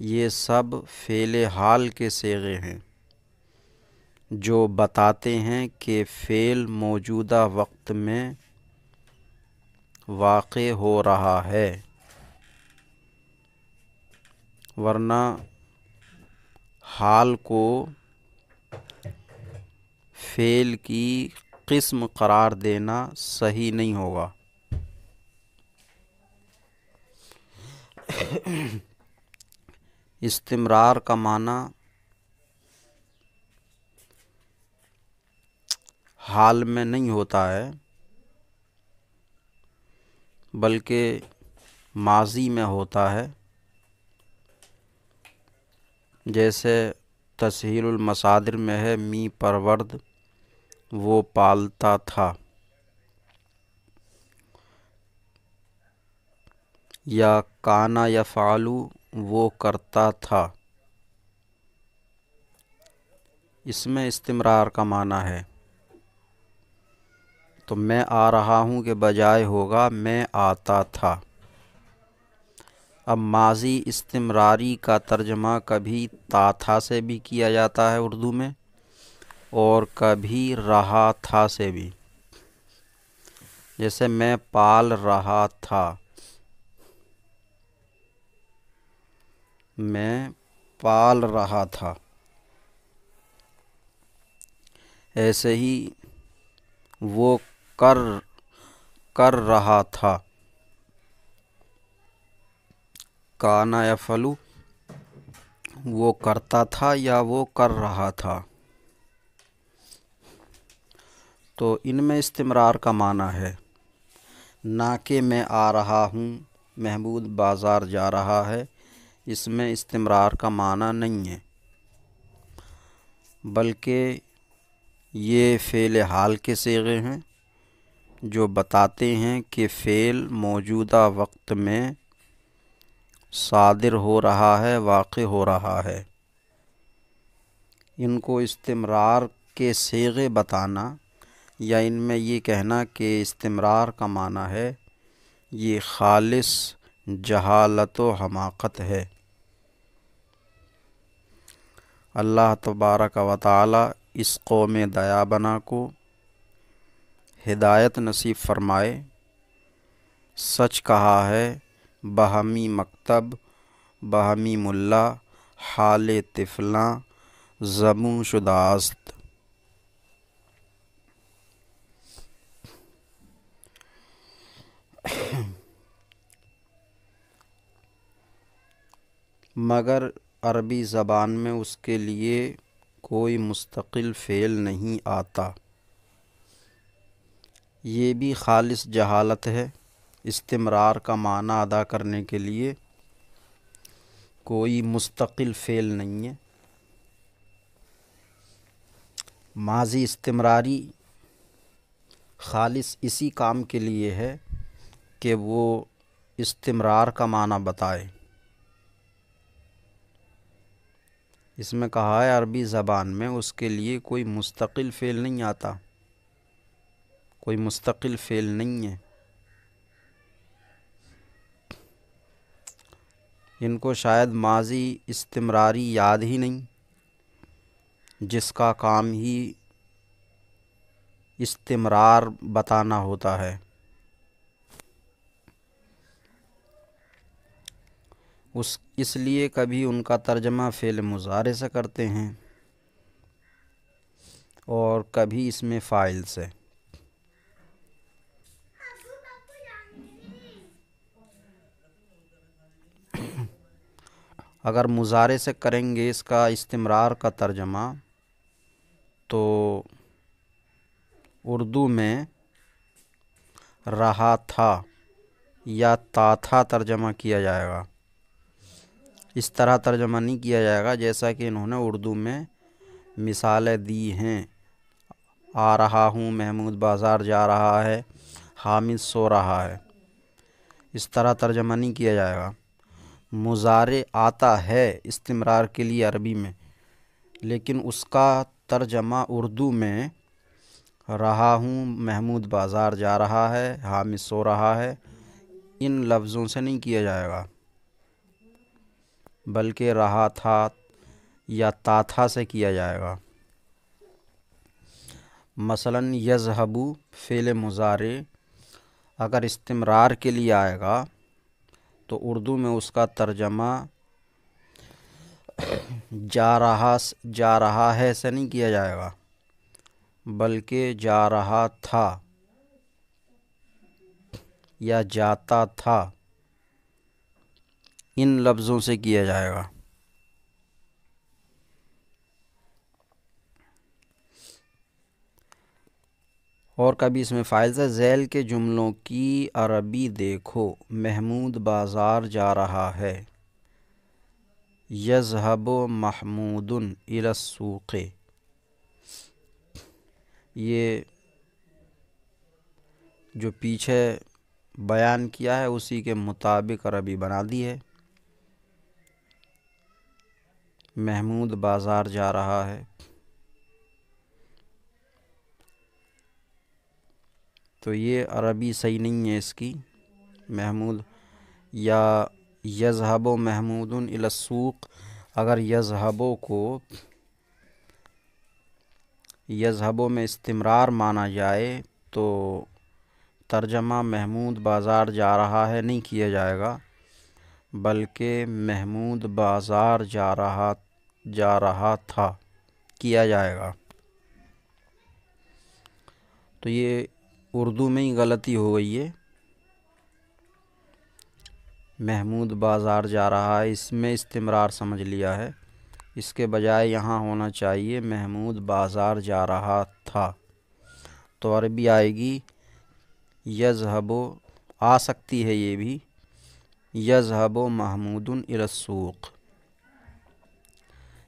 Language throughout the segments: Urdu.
یہ سب فعل حال کے صیغے ہیں جو بتاتے ہیں کہ فعل موجودہ وقت میں واقع ہو رہا ہے، ورنہ حال کو فعل کی قسم قرار دینا صحیح نہیں ہوگا۔ استمرار کا معنی حال میں نہیں ہوتا ہے بلکہ ماضی میں ہوتا ہے، جیسے تسہیل المصادر میں ہے می پرورد وہ پالتا تھا، یا کانا یفعلو وہ کرتا تھا، اس میں استمرار کا معنی ہے۔ تو میں آ رہا ہوں کے بجائے ہوگا میں آتا تھا۔ اب ماضی استمراری کا ترجمہ کبھی تا تھا سے بھی کیا جاتا ہے اردو میں، اور کبھی رہا تھا سے بھی، جیسے میں پال رہا تھا، میں پال رہا تھا۔ ایسے ہی وہ کر رہا تھا، کانا یفعلو وہ کرتا تھا یا وہ کر رہا تھا۔ تو ان میں استمرار کا معنی ہے، نہ کہ میں آ رہا ہوں محمود بازار جا رہا ہے، اس میں استمرار کا معنی نہیں ہے، بلکہ یہ فعل حال کے صیغے ہیں جو بتاتے ہیں کہ فعل موجودہ وقت میں صادر ہو رہا ہے، واقع ہو رہا ہے۔ ان کو استمرار کے صیغے بتانا یا ان میں یہ کہنا کہ استمرار کا معنی ہے، یہ خالص جہالت و حماقت ہے۔ اللہ تبارک و تعالی اس قوم دیابنا کو ہدایت نصیب فرمائے۔ سچ کہا ہے بہمی مکتب بہمی ملا، حال طفلاں زبوں شداست۔ مگر عربی زبان میں اس کے لیے کوئی مستقل فعل نہیں آتا، یہ بھی خالص جہالت ہے۔ استمرار کا معنی ادا کرنے کے لیے کوئی مستقل فعل نہیں ہے۔ ماضی استمراری خالص اسی کام کے لیے ہے کہ وہ استمرار کا معنی بتائے۔ اس میں کہا ہے عربی زبان میں اس کے لیے کوئی مستقل فعل نہیں آتا، کوئی مستقل فعل نہیں ہے۔ ان کو شاید ماضی استمراری یاد ہی نہیں، جس کا کام ہی استمرار بتانا ہوتا ہے۔ اس لیے کبھی ان کا ترجمہ فعل مضارع سے کرتے ہیں اور کبھی اس میں فاعل سے۔ اگر مضارع سے کریں گے اس کا استمرار کا ترجمہ تو اردو میں رہا تھا یا تا تھا ترجمہ کیا جائے گا، اس طرح ترجمہ نہیں کیا جائے گا جیسا کہ انہوں نے اردو میں مثالیں دی ہیں۔ آ رہا ہوں محمود بازار جا رہا ہے، حامد سو رہا ہے، اس طرح ترجمہ نہیں کیا جائے گا۔ مضارع آتا ہے استمرار کے لیے عربی میں، لیکن اس کا ترجمہ اردو میں رہا ہوں محمود بازار جا رہا ہے، حامد سو رہا ہے، ان لفظوں سے نہیں کیا جائے گا، بلکہ رہا تھا یا تا تھا سے کیا جائے گا۔ مثلاً یذہبو فعل مضارع اگر استمرار کے لیے آئے گا تو اردو میں اس کا ترجمہ جا رہا ہے سے نہیں کیا جائے گا، بلکہ جا رہا تھا یا جاتا تھا ان لفظوں سے کیا جائے گا۔ اور کبھی اس میں فائل سے ذیل کے جملوں کی عربی دیکھو۔ محمود بازار جا رہا ہے، یذہب محمود الی السوق، یہ جو پیچھے بیان کیا ہے اسی کے مطابق عربی بنا دی ہے۔ محمود بازار جا رہا ہے، تو یہ عربی صحیح نہیں ہے اس کی۔ محمود یا یذہب محمود الی السوق، اگر یذہبو کو یذہبو میں استمرار مانا جائے تو ترجمہ محمود بازار جا رہا ہے نہیں کیا جائے گا، بلکہ محمود بازار جا رہا تھا کیا جائے گا۔ تو یہ اردو میں ہی غلطی ہو گئی ہے، محمود بازار جا رہا ہے اس میں استمرار سمجھ لیا ہے، اس کے بجائے یہاں ہونا چاہیے محمود بازار جا رہا تھا، تو عربی آئے گی یذہب، آ سکتی ہے یہ بھی، یذہب محمود الی السوق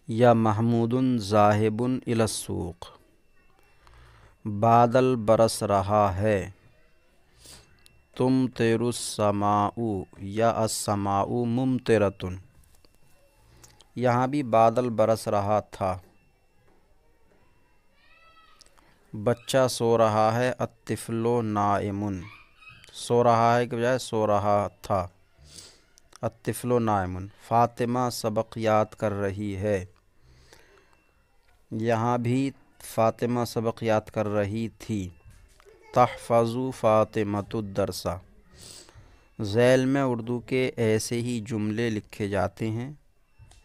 یا محمود ذاہب الی السوق۔ بادل برس رہا ہے، تمطر السماء یا السماء ممطرۃ، یہاں بھی بادل برس رہا تھا۔ بچہ سو رہا ہے، الطفل نائم، سو رہا ہے کے بجائے سو رہا تھا، الطفل نائم۔ فاطمہ سبق یاد کر رہی ہے، یہاں بھی فاطمہ سبق یاد کر رہی تھی، تحفظ فاطمۃ الدرس۔ ذیل میں اردو کے ایسے ہی جملے لکھے جاتے ہیں،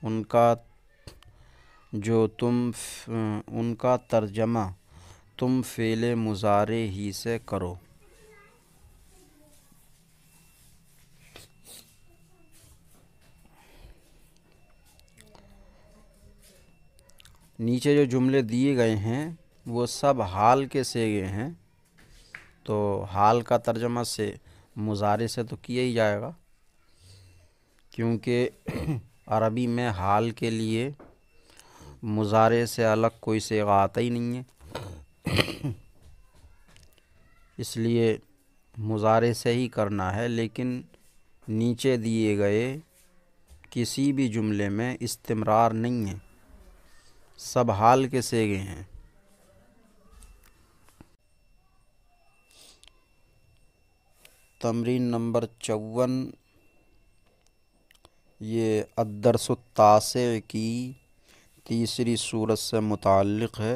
ان کا ترجمہ تم فعل مضارع ہی سے کرو۔ نیچے جو جملے دیے گئے ہیں وہ سب حال کے صیغے ہیں، تو حال کا ترجمہ سے مضارع سے تو کیا ہی جائے گا، کیونکہ عربی میں حال کے لیے مضارع سے الگ کوئی صیغہ آتا ہی نہیں ہے، اس لیے مضارع سے ہی کرنا ہے۔ لیکن نیچے دیے گئے کسی بھی جملے میں استمرار نہیں ہے، سب حال کے صیغے ہیں۔ تمرین نمبر 54، یہ الدرس التاسع کی تیسری صورت سے متعلق ہے۔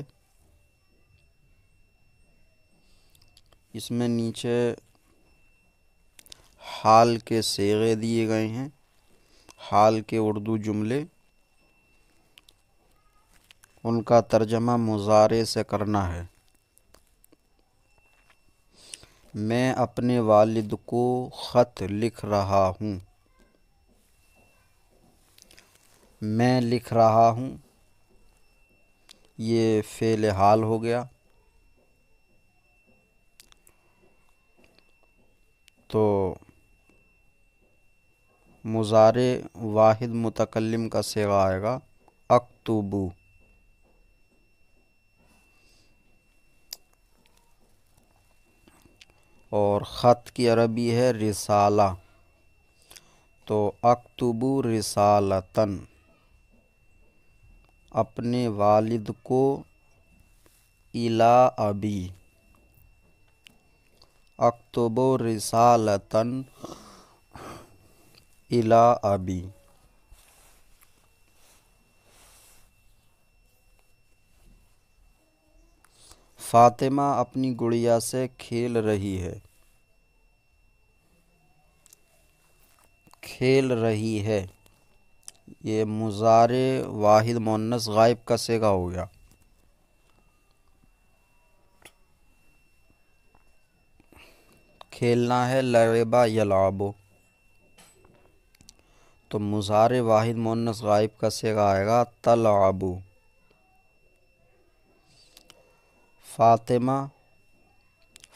اس میں نیچے حال کے صیغے دیے گئے ہیں، حال کے اردو جملے، ان کا ترجمہ مضارع سے کرنا ہے۔ میں اپنے والد کو خط لکھ رہا ہوں، میں لکھ رہا ہوں، یہ فعل حال ہو گیا، تو مضارع واحد متکلم کا صیغہ آئے گا اکتبو۔ اور خط کی عربی ہے رسالہ، تو اکتبو رسالتن، اپنے والد کو الی ابی، اکتبو رسالتن الی ابی۔ فاطمہ اپنی گڑیا سے کھیل رہی ہے، کھیل رہی ہے، یہ مضارع واحد مؤنث غائب کا صیغہ ہو گیا۔ کھیلنا ہے لعبہ یلعب، تو مضارع واحد مؤنث غائب کا صیغہ آئے گا تلعب۔ فاطمہ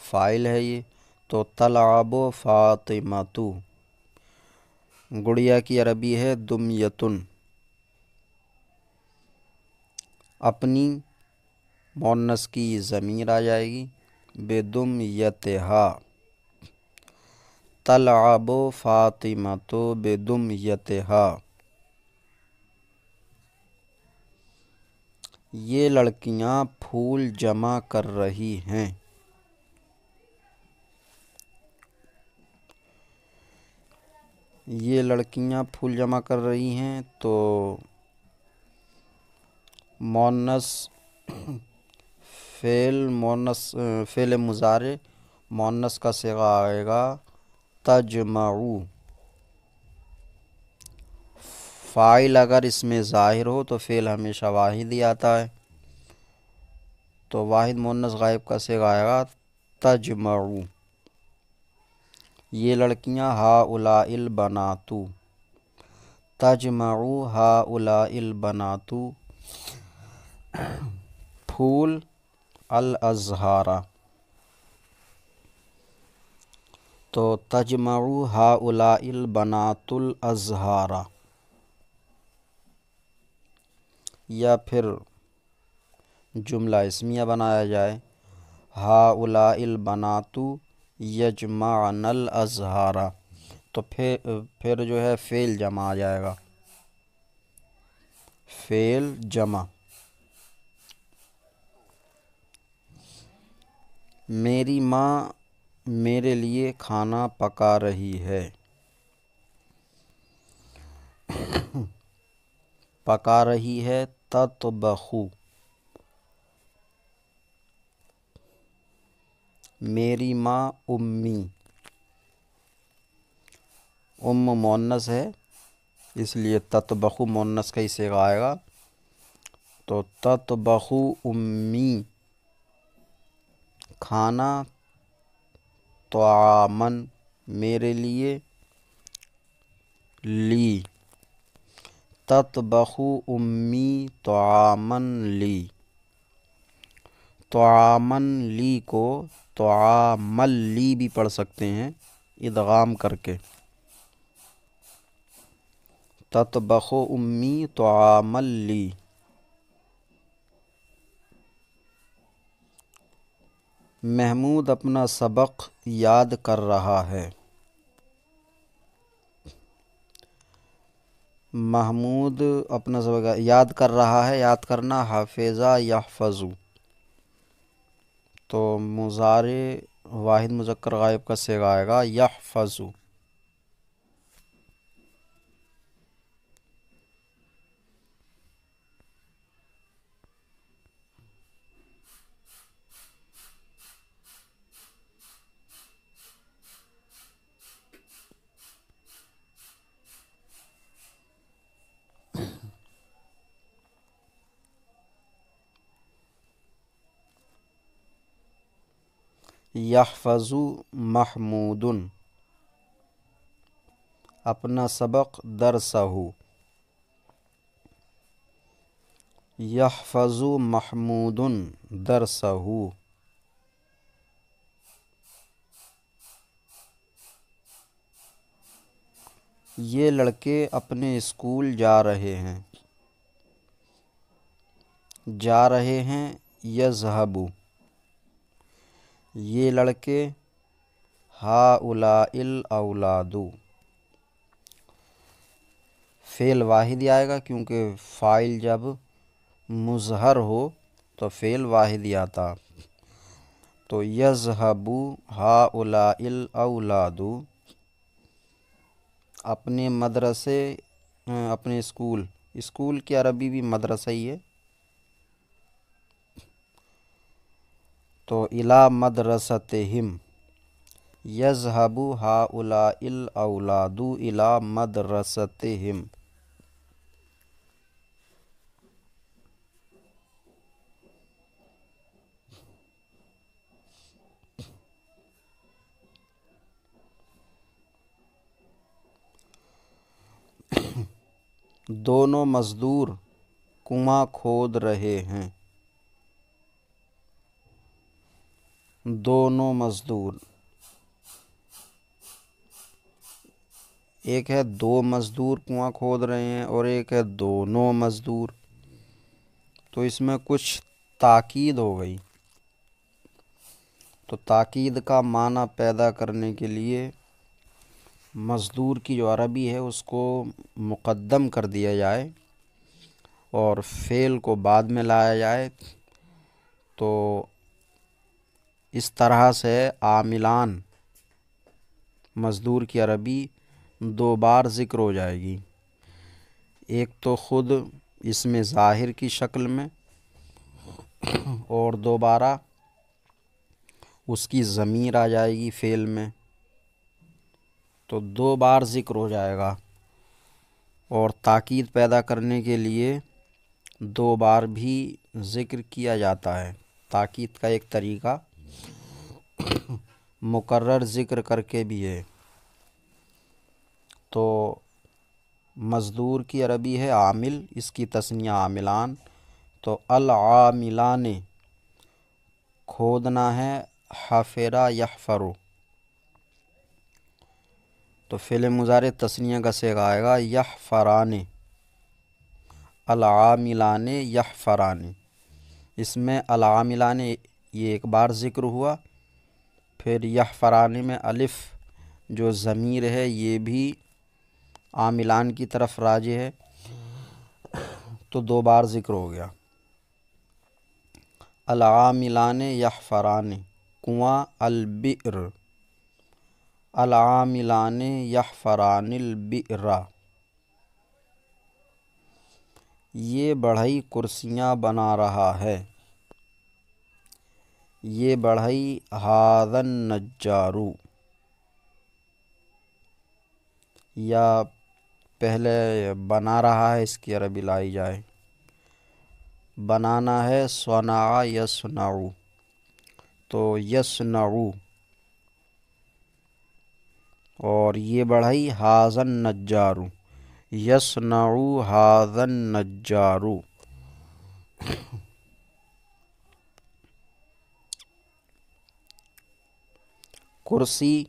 فاعل ہے یہ، تو تلعب فاطمۃ۔ گڑیا کی عربی ہے دمیتن۔ اپنی مؤنث کی ضمیر آ جائے گی بدمیتہا، تلعب فاطمۃ بدمیتہا۔ یہ لڑکیاں پھول جمع کر رہی ہیں، یہ لڑکیاں پھول جمع کر رہی ہیں، تو مؤنث فعل مضارع مؤنث کا صیغہ آئے گا تجمعو۔ فاعل اگر اس میں ظاہر ہو تو فعل ہمیشہ واحد ہی آتا ہے، تو واحد مؤنث غائب کا صیغہ آئے گا تجمعو۔ یہ لڑکیاں ہؤلاء البنات، تجمع ہؤلاء البنات پھول الازہار، تو تجمع ہؤلاء البنات الازہار۔ یا پھر جملہ اسمیہ بنایا جائے ہؤلاء البنات یجمعن الازہار، تو پھر جو ہے فعل جمع آ جائے گا، فعل جمع۔ میری ماں میرے لیے کھانا پکا رہی ہے، پکا رہی ہے تطبخ۔ میری ماں امی، ام مؤنث ہے اس لیے تطبخ مؤنث کا ہی صیغہ آئے گا، تو تطبخ امی کھانا، طعامن میرے لیے، لی تطبخ امی طعامن لی، طعامن لی کو طعامل لی بھی پڑھ سکتے ہیں ادغام کر کے، تطبخ امی طعامل لی۔ محمود اپنا سبق یاد کر رہا ہے، محمود اپنا سبق یاد کر رہا ہے، یاد کرنا حافظ یحفظ، تو مضارع واحد مذکر غائب کا صیغہ آئے گا یحفظ۔ یحفظ محمود اپنا سبق درسہ، یحفظ محمود درسہ۔ یہ لڑکے اپنے اسکول جا رہے ہیں، جا رہے ہیں یذهب، یہ لڑکے ہؤلاء الاولاد، فعل واحد ہی آئے گا کیونکہ فاعل جب مظہر ہو تو فعل واحد ہی آتا، تو یذهب ہؤلاء الاولاد، اپنے مدرسے اپنے اسکول کی عربی بھی مدرسہ ہی ہے، تو الا مدرستہم یذہب ہؤلاء الاولاد الی مدرستہم. دونوں مزدور کنواں کھود رہے ہیں. دونوں مزدور، ایک ہے دو مزدور کنواں کھود رہے ہیں اور ایک ہے دونوں مزدور، تو اس میں کچھ تاکید ہو گئی. تو تاکید کا معنی پیدا کرنے کے لیے مزدور کی جو عربی ہے اس کو مقدم کر دیا جائے اور فعل کو بعد میں لایا جائے، تو اس طرح سے عاملان مزدور کی عربی دو بار ذکر ہو جائے گی. ایک تو خود اس میں ظاہر کی شکل میں اور دوبارہ اس کی ضمیر آ جائے گی فعل میں، تو دو بار ذکر ہو جائے گا. اور تاکید پیدا کرنے کے لیے دو بار بھی ذکر کیا جاتا ہے. تاکید کا ایک طریقہ مکرر ذکر کر کے بھی ہے. تو مزدور کی عربی ہے عامل، اس کی تثنیہ عاملان، تو العاملان کھودنا ہے حفرا یحفرو، تو فعل مضارع تثنیہ کا صیغہ آئے گا یحفران، العاملان یحفران. اس میں العاملان یہ ایک بار ذکر ہوا، پھر یحفران میں الف جو ضمیر ہے یہ بھی عاملان کی طرف راجع ہے، تو دو بار ذکر ہو گیا. العاملان یحفران کنواں البئر، العاملان یحفران البئر. یہ بڑھئی کرسیاں بنا رہا ہے. یہ بڑھئی ھذا النجار، یا پہلے بنا رہا ہے اس کی عربی لائی جائے. بنانا ہے صنع یصنع، تو یصنع، اور یہ بڑھئی ھذا النجار، یصنع ھذا النجار. کرسی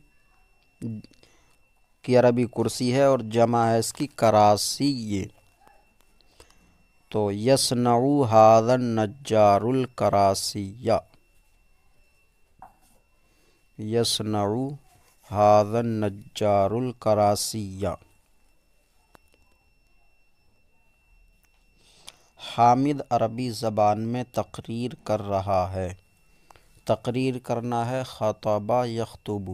کی عربی کرسی ہے اور جمع ہے اس کی کراسی، تو یصنع ھذا النجار الکراسی، یصنع ھذا النجار الکراسی. حامد عربی زبان میں تقریر کر رہا ہے. تقریر کرنا ہے خطب یخطب،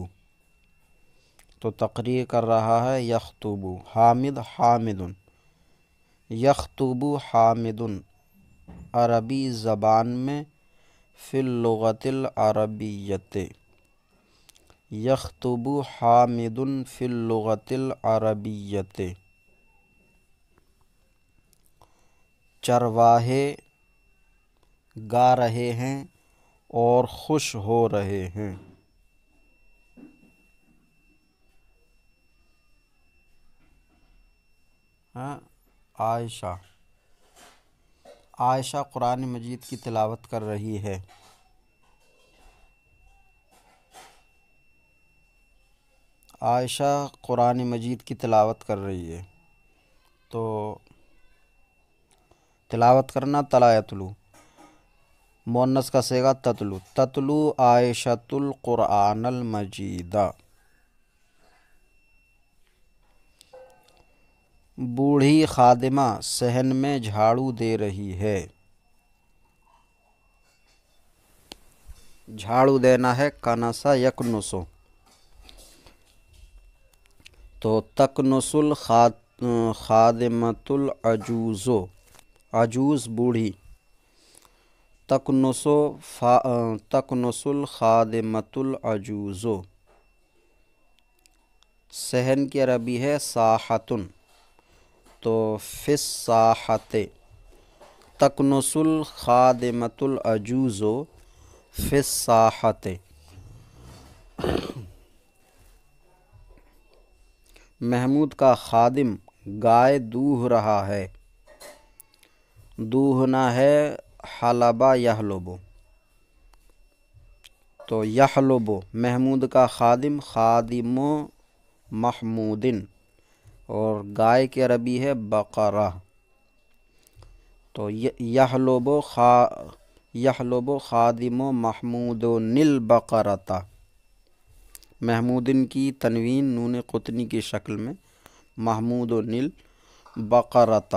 تو تقریر کر رہا ہے یخطب. حامد حامد، یخطب حامد عربی زبان میں فی اللغۃ العربیۃ، یخطب حامد فی اللغۃ العربیۃ. چرواہے گا رہے ہیں اور خوش ہو رہے ہیں. عائشہ، عائشہ قرآن مجید کی تلاوت کر رہی ہے. عائشہ قرآن مجید کی تلاوت کر رہی ہے، تو تلاوت کرنا تلا یتلو، مؤنث کا صیغہ تتلو، تتلو عائشۃ القرآن المجید. بوڑھی خادمہ صحن میں جھاڑو دے رہی ہے. جھاڑو دینا ہے کنسا یکنسو، تو تکنس الخادمۃ العجوز، عجوز بوڑھی، تکنسل خادمت العجوزو، صحن کی عربی ہے ساحتن، تو فی الساحت تکنسل خادمت العجوزو فی الساحت۔ محمود کا خادم گائے دوہ رہا ہے، دوہنا ہے حلبہ یحلبو، تو یحلبو محمود کا خادم خادم محمودن، اور گائے کی عربی ہے بقرہ، تو یحلبو خادم محمود البقرۃ، محمودن کی تنوین نون قطنی کی شکل میں محمود البقرۃ۔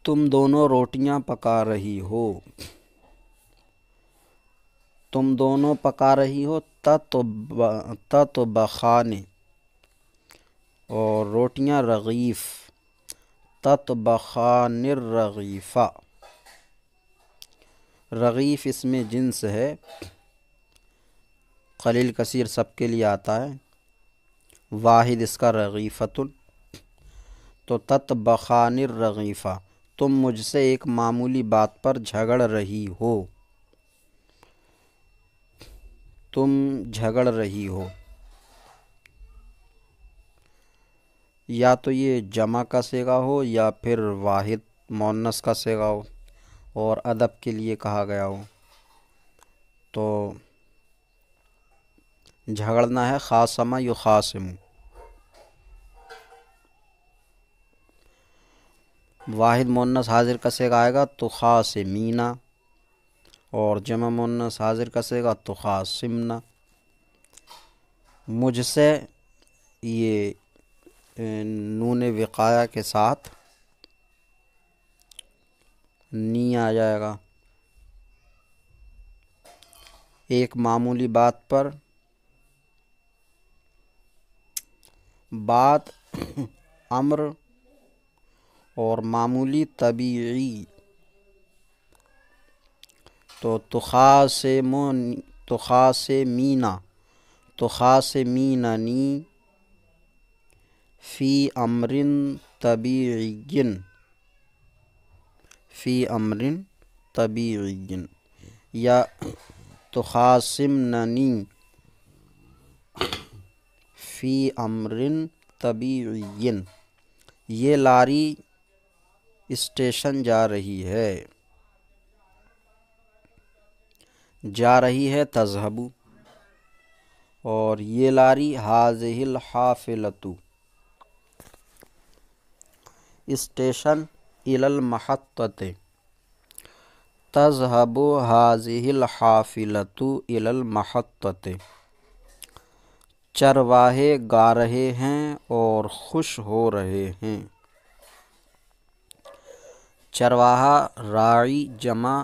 تم دونوں روٹیاں پکا رہی ہو، تم دونوں پکا رہی ہو تطبخان، اور روٹیاں رغیف، تطبخان الرغیفہ، رغیف اس میں جنس ہے، قلیل کثیر سب کے لیے آتا ہے، واحد اس کا رغیفتن، تو تطبخان الرغیفہ، تم مجھ سے ایک معمولی بات پر جھگڑ رہی ہو، تم جھگڑ رہی ہو، یا تو یہ جمع کا صیغہ ہو یا پھر واحد مؤنث کا صیغہ ہو اور ادب کے لیے کہا گیا ہو، تو جھگڑنا ہے خاصمہ یخاصم، واحد مؤنث حاضر کا صیغہ آئے گا تخاصمین، اور جمع مؤنث حاضر کا صیغہ تخاصمن۔ مجھ سے یہ نون وقایہ کے ساتھ نی آ جائے گا، ایک معمولی بات پر، بات امر اور معمولی طبیعی، تو تخاصمیننی فی امر طبیعی، فی امر طبیعی، یا تخاصمننی فی امر طبیعی، یہ لاری اسٹیشن جا رہی ہے، جا رہی ہے تذہب، اور یہ لاری ہذہ الحافلۃ اسٹیشن الی المحطۃ، تذہب ہذہ الحافلۃ الی المحطۃ، چرواہے گا رہے ہیں اور خوش ہو رہے ہیں، چرواہا راعی جمع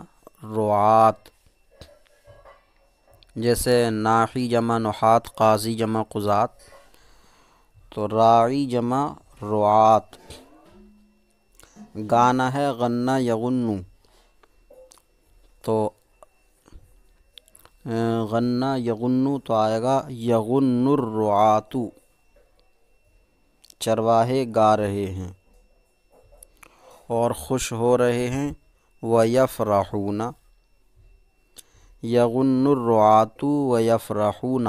رعاة، جیسے ناحی جمع نحات، قاضی جمع قضاة، تو راعی جمع رعاة۔ گانا ہے غنہ یغنو، تو غنہ یغنو تو آئے گا یغن الرعاة، چرواہے گا رہے ہیں اور خوش ہو رہے ہیں، ویفرحون، یغن الرعاة ویفرحون۔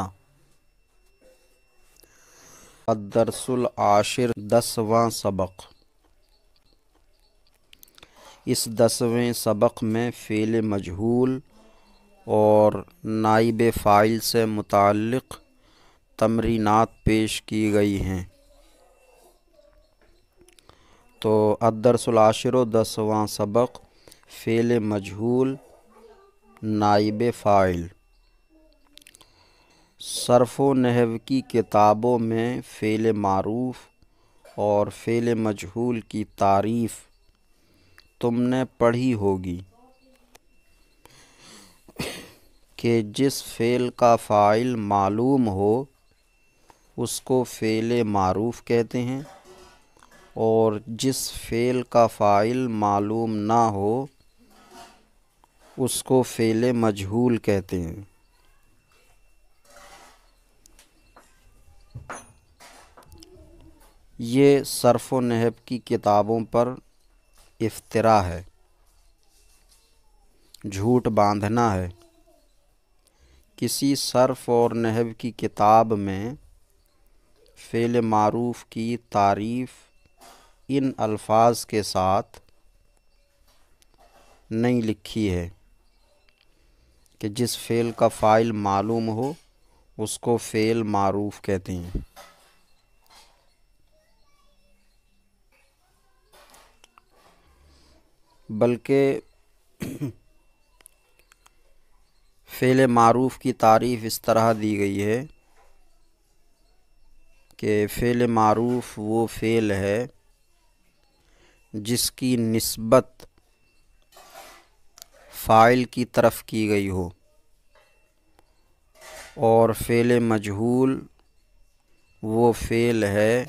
الدرس العاشر، 10واں سبق۔ اس 10ویں سبق میں فعل مجہول اور نائب فاعل سے متعلق تمرینات پیش کی گئی ہیں، تو الدرس العاشر 10واں سبق، فعل مجہول نائب فاعل۔ صرف و نحو کی کتابوں میں فعل معروف اور فعل مجہول کی تعریف تم نے پڑھی ہوگی کہ جس فعل کا فاعل معلوم ہو اس کو فعل معروف کہتے ہیں، اور جس فعل کا فاعل معلوم نہ ہو اس کو فعل مجہول کہتے ہیں۔ یہ صرف و نحو کی کتابوں پر افترا ہے، جھوٹ باندھنا ہے۔ کسی صرف اور نحو کی کتاب میں فعل معروف کی تعریف ان الفاظ کے ساتھ نہیں لکھی ہے کہ جس فعل کا فاعل معلوم ہو اس کو فعل معروف کہتے ہیں۔ بلکہ فعل معروف کی تعریف اس طرح دی گئی ہے کہ فعل معروف وہ فعل ہے جس کی نسبت فاعل کی طرف کی گئی ہو، اور فعل مجہول وہ فعل ہے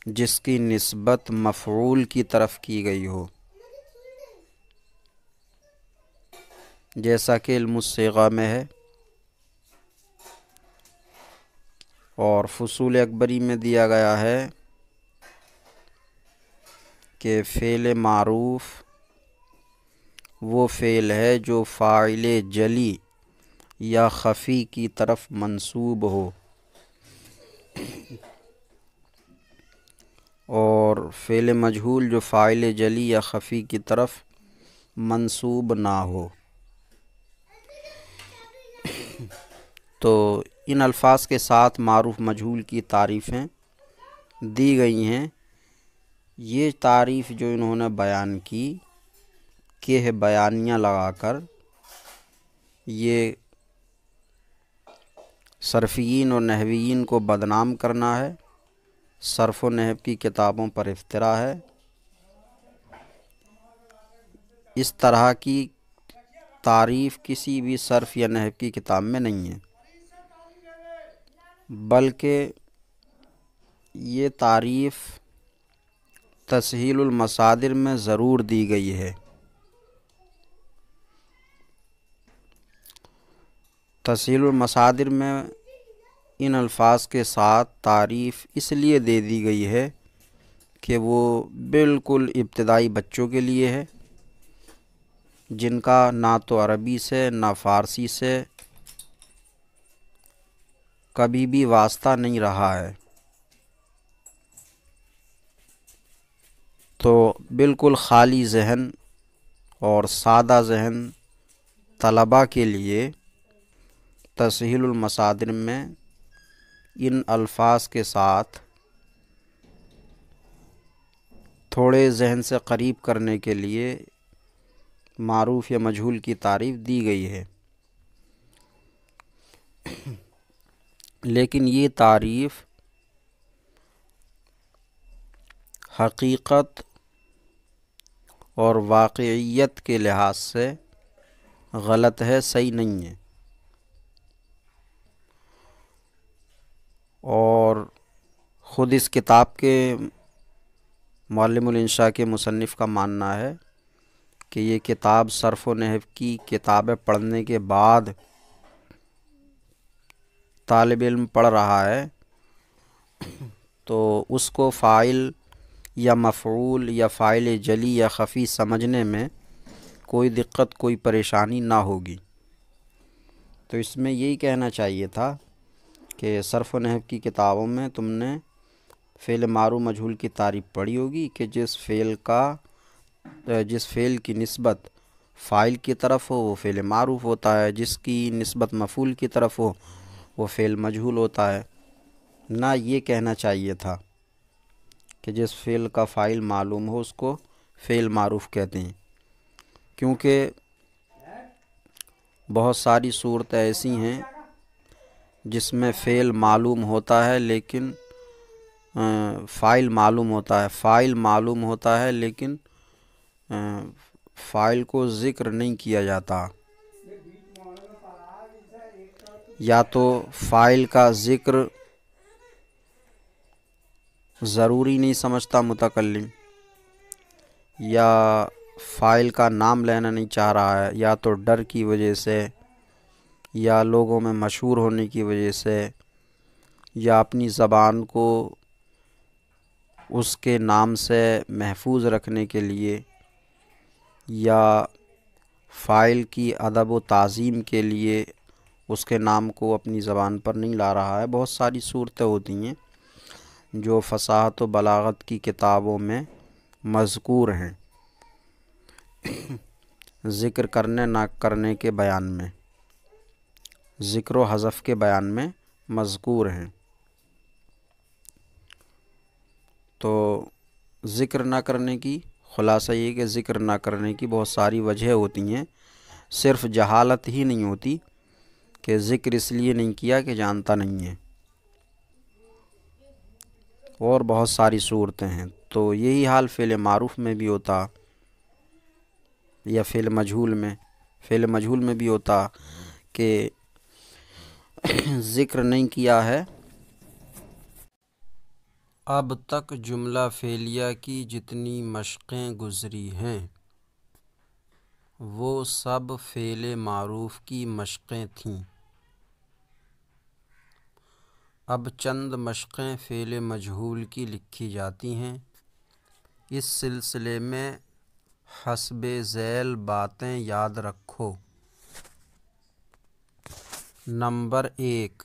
جس کی نسبت مفعول کی طرف کی گئی ہو، جیسا کہ علم الصیغہ میں ہے اور فصول اکبری میں دیا گیا ہے کہ فعل معروف وہ فعل ہے جو فاعل جلی یا خفی کی طرف منسوب ہو، اور فعل مجہول جو فاعل جلی یا خفی کی طرف منسوب نہ ہو۔ تو ان الفاظ کے ساتھ معروف مجہول کی تعریفیں دی گئی ہیں۔ یہ تعریف جو انہوں نے بیان کی کہ بیانیہ لگا کر یہ صرفیین اور نحویین کو بدنام کرنا ہے، صرف و نحو کی کتابوں پر افترا ہے۔ اس طرح کی تعریف کسی بھی صرف یا نحو کی کتاب میں نہیں ہے، بلکہ یہ تعریف تسہیل المصادر میں ضرور دی گئی ہے۔ تسہیل المصادر میں ان الفاظ کے ساتھ تعریف اس لیے دے دی گئی ہے کہ وہ بالکل ابتدائی بچوں کے لیے ہے، جن کا نہ تو عربی سے نہ فارسی سے کبھی بھی واسطہ نہیں رہا ہے۔ تو بالکل خالی ذہن اور سادہ ذہن طلباء کے لیے تسہیل المصادر میں ان الفاظ کے ساتھ تھوڑے ذہن سے قریب کرنے کے لیے معروف یا مجہول کی تعریف دی گئی ہے، لیکن یہ تعریف حقیقت اور واقعیت کے لحاظ سے غلط ہے، صحیح نہیں ہے۔ اور خود اس کتاب کے معلم الانشاء کے مصنف کا ماننا ہے کہ یہ کتاب صرف و نحو کی کتابیں پڑھنے کے بعد طالب علم پڑھ رہا ہے تو اس کو فاعل یا مفعول یا فاعل جلی یا خفی سمجھنے میں کوئی دقت کوئی پریشانی نہ ہوگی۔ تو اس میں یہی کہنا چاہیے تھا کہ صرف و نحو کی کتابوں میں تم نے فعل معروف مجہول کی تعریف پڑھی ہوگی کہ جس فعل کی نسبت فاعل کی طرف ہو وہ فعل معروف ہوتا ہے، جس کی نسبت مفعول کی طرف ہو وہ فعل مجہول ہوتا ہے۔ نہ یہ کہنا چاہیے تھا کہ جس فعل کا فاعل معلوم ہو اس کو فعل معروف کہتے ہیں، کیونکہ بہت ساری صورتیں ایسی ہیں جس میں فعل معلوم ہوتا ہے لیکن فاعل معلوم ہوتا ہے لیکن فاعل کو ذکر نہیں کیا جاتا، یا تو فاعل کا ذکر ضروری نہیں سمجھتا متکلم، یا فاعل کا نام لینا نہیں چاہ رہا ہے، یا تو ڈر کی وجہ سے، یا لوگوں میں مشہور ہونے کی وجہ سے، یا اپنی زبان کو اس کے نام سے محفوظ رکھنے کے لیے، یا فاعل کی ادب و تعظیم کے لیے اس کے نام کو اپنی زبان پر نہیں لا رہا ہے۔ بہت ساری صورتیں ہوتی ہیں جو فصاحت و بلاغت کی کتابوں میں مذکور ہیں، ذکر کرنے نہ کرنے کے بیان میں، ذکر و حذف کے بیان میں مذکور ہیں۔ تو ذکر نہ کرنے کی خلاصہ یہ کہ ذکر نہ کرنے کی بہت ساری وجہ ہوتی ہیں، صرف جہالت ہی نہیں ہوتی کہ ذکر اس لیے نہیں کیا کہ جانتا نہیں ہے، اور بہت ساری صورتیں ہیں۔ تو یہی حال فعل معروف میں بھی ہوتا، یا فعل مجہول میں بھی ہوتا کہ ذکر نہیں کیا ہے۔ اب تک جملہ فعلیہ کی جتنی مشقیں گزری ہیں وہ سب فعل معروف کی مشقیں تھیں۔ اب چند مشقیں فعل مجہول کی لکھی جاتی ہیں۔ اس سلسلے میں حسب ذیل باتیں یاد رکھو۔ نمبر 1،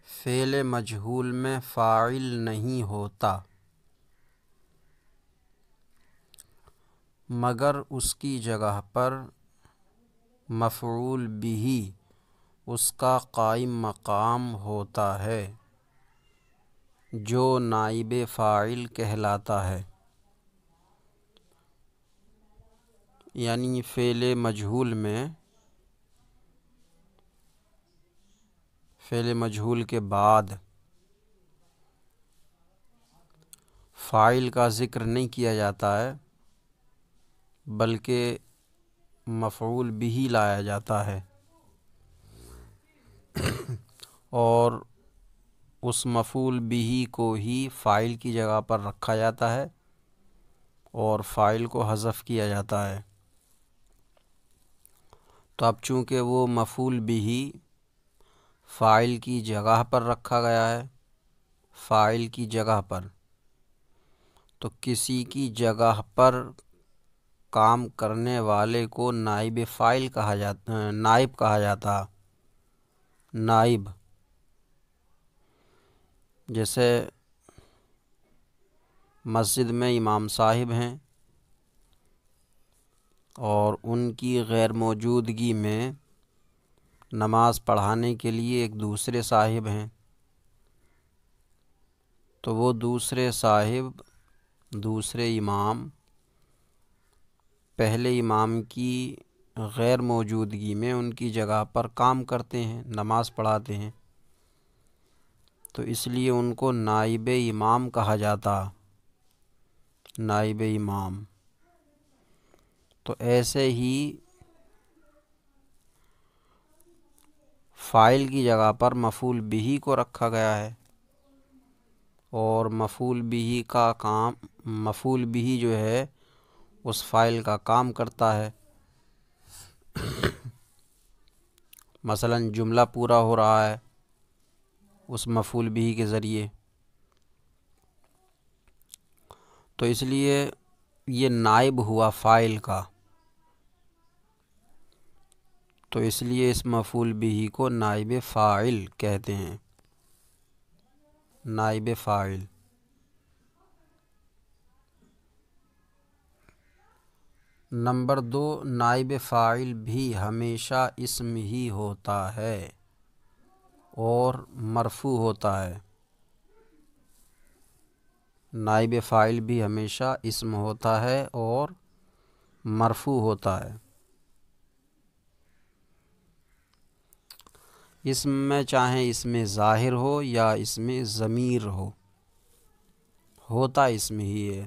فعل مجہول میں فاعل نہیں ہوتا مگر اس کی جگہ پر مفعول بہ اس کا قائم مقام ہوتا ہے جو نائب فاعل کہلاتا ہے۔ یعنی فعل مجہول کے بعد فاعل کا ذکر نہیں کیا جاتا ہے بلکہ مفعول بہ لایا جاتا ہے، اور اس مفعول بہ کو ہی فاعل کی جگہ پر رکھا جاتا ہے اور فاعل کو حذف کیا جاتا ہے۔ تو اب چونکہ وہ مفعول بہ فاعل کی جگہ پر رکھا گیا ہے، فاعل کی جگہ پر، تو کسی کی جگہ پر کام کرنے والے کو نائب فاعل کہا جاتا، نائب کہا جاتا۔ نائب جیسے مسجد میں امام صاحب ہیں اور ان کی غیر موجودگی میں نماز پڑھانے کے لیے ایک دوسرے صاحب ہیں، تو وہ دوسرے صاحب، دوسرے امام پہلے امام کی غیر موجودگی میں ان کی جگہ پر کام کرتے ہیں، نماز پڑھاتے ہیں، تو اس لیے ان کو نائب امام کہا جاتا، نائب امام۔ تو ایسے ہی فاعل کی جگہ پر مفعول بہ کو رکھا گیا ہے، اور مفعول بہ جو ہے اس فاعل کا کام کرتا ہے۔ مثلا جملہ پورا ہو رہا ہے اس مفعول بہ کے ذریعے، تو اس لیے یہ نائب ہوا فاعل کا، تو اس لیے اس مفعول بہ کو نائب فاعل کہتے ہیں، نائب فاعل۔ نمبر 2، نائب فاعل بھی ہمیشہ اسم ہی ہوتا ہے اور مرفوع ہوتا ہے۔ نائب فاعل بھی ہمیشہ اسم ہوتا ہے اور مرفوع ہوتا ہے۔ اسم میں چاہے اسم ظاہر ہو یا اسم ضمیر ہو، ہوتا اسم ہی ہے۔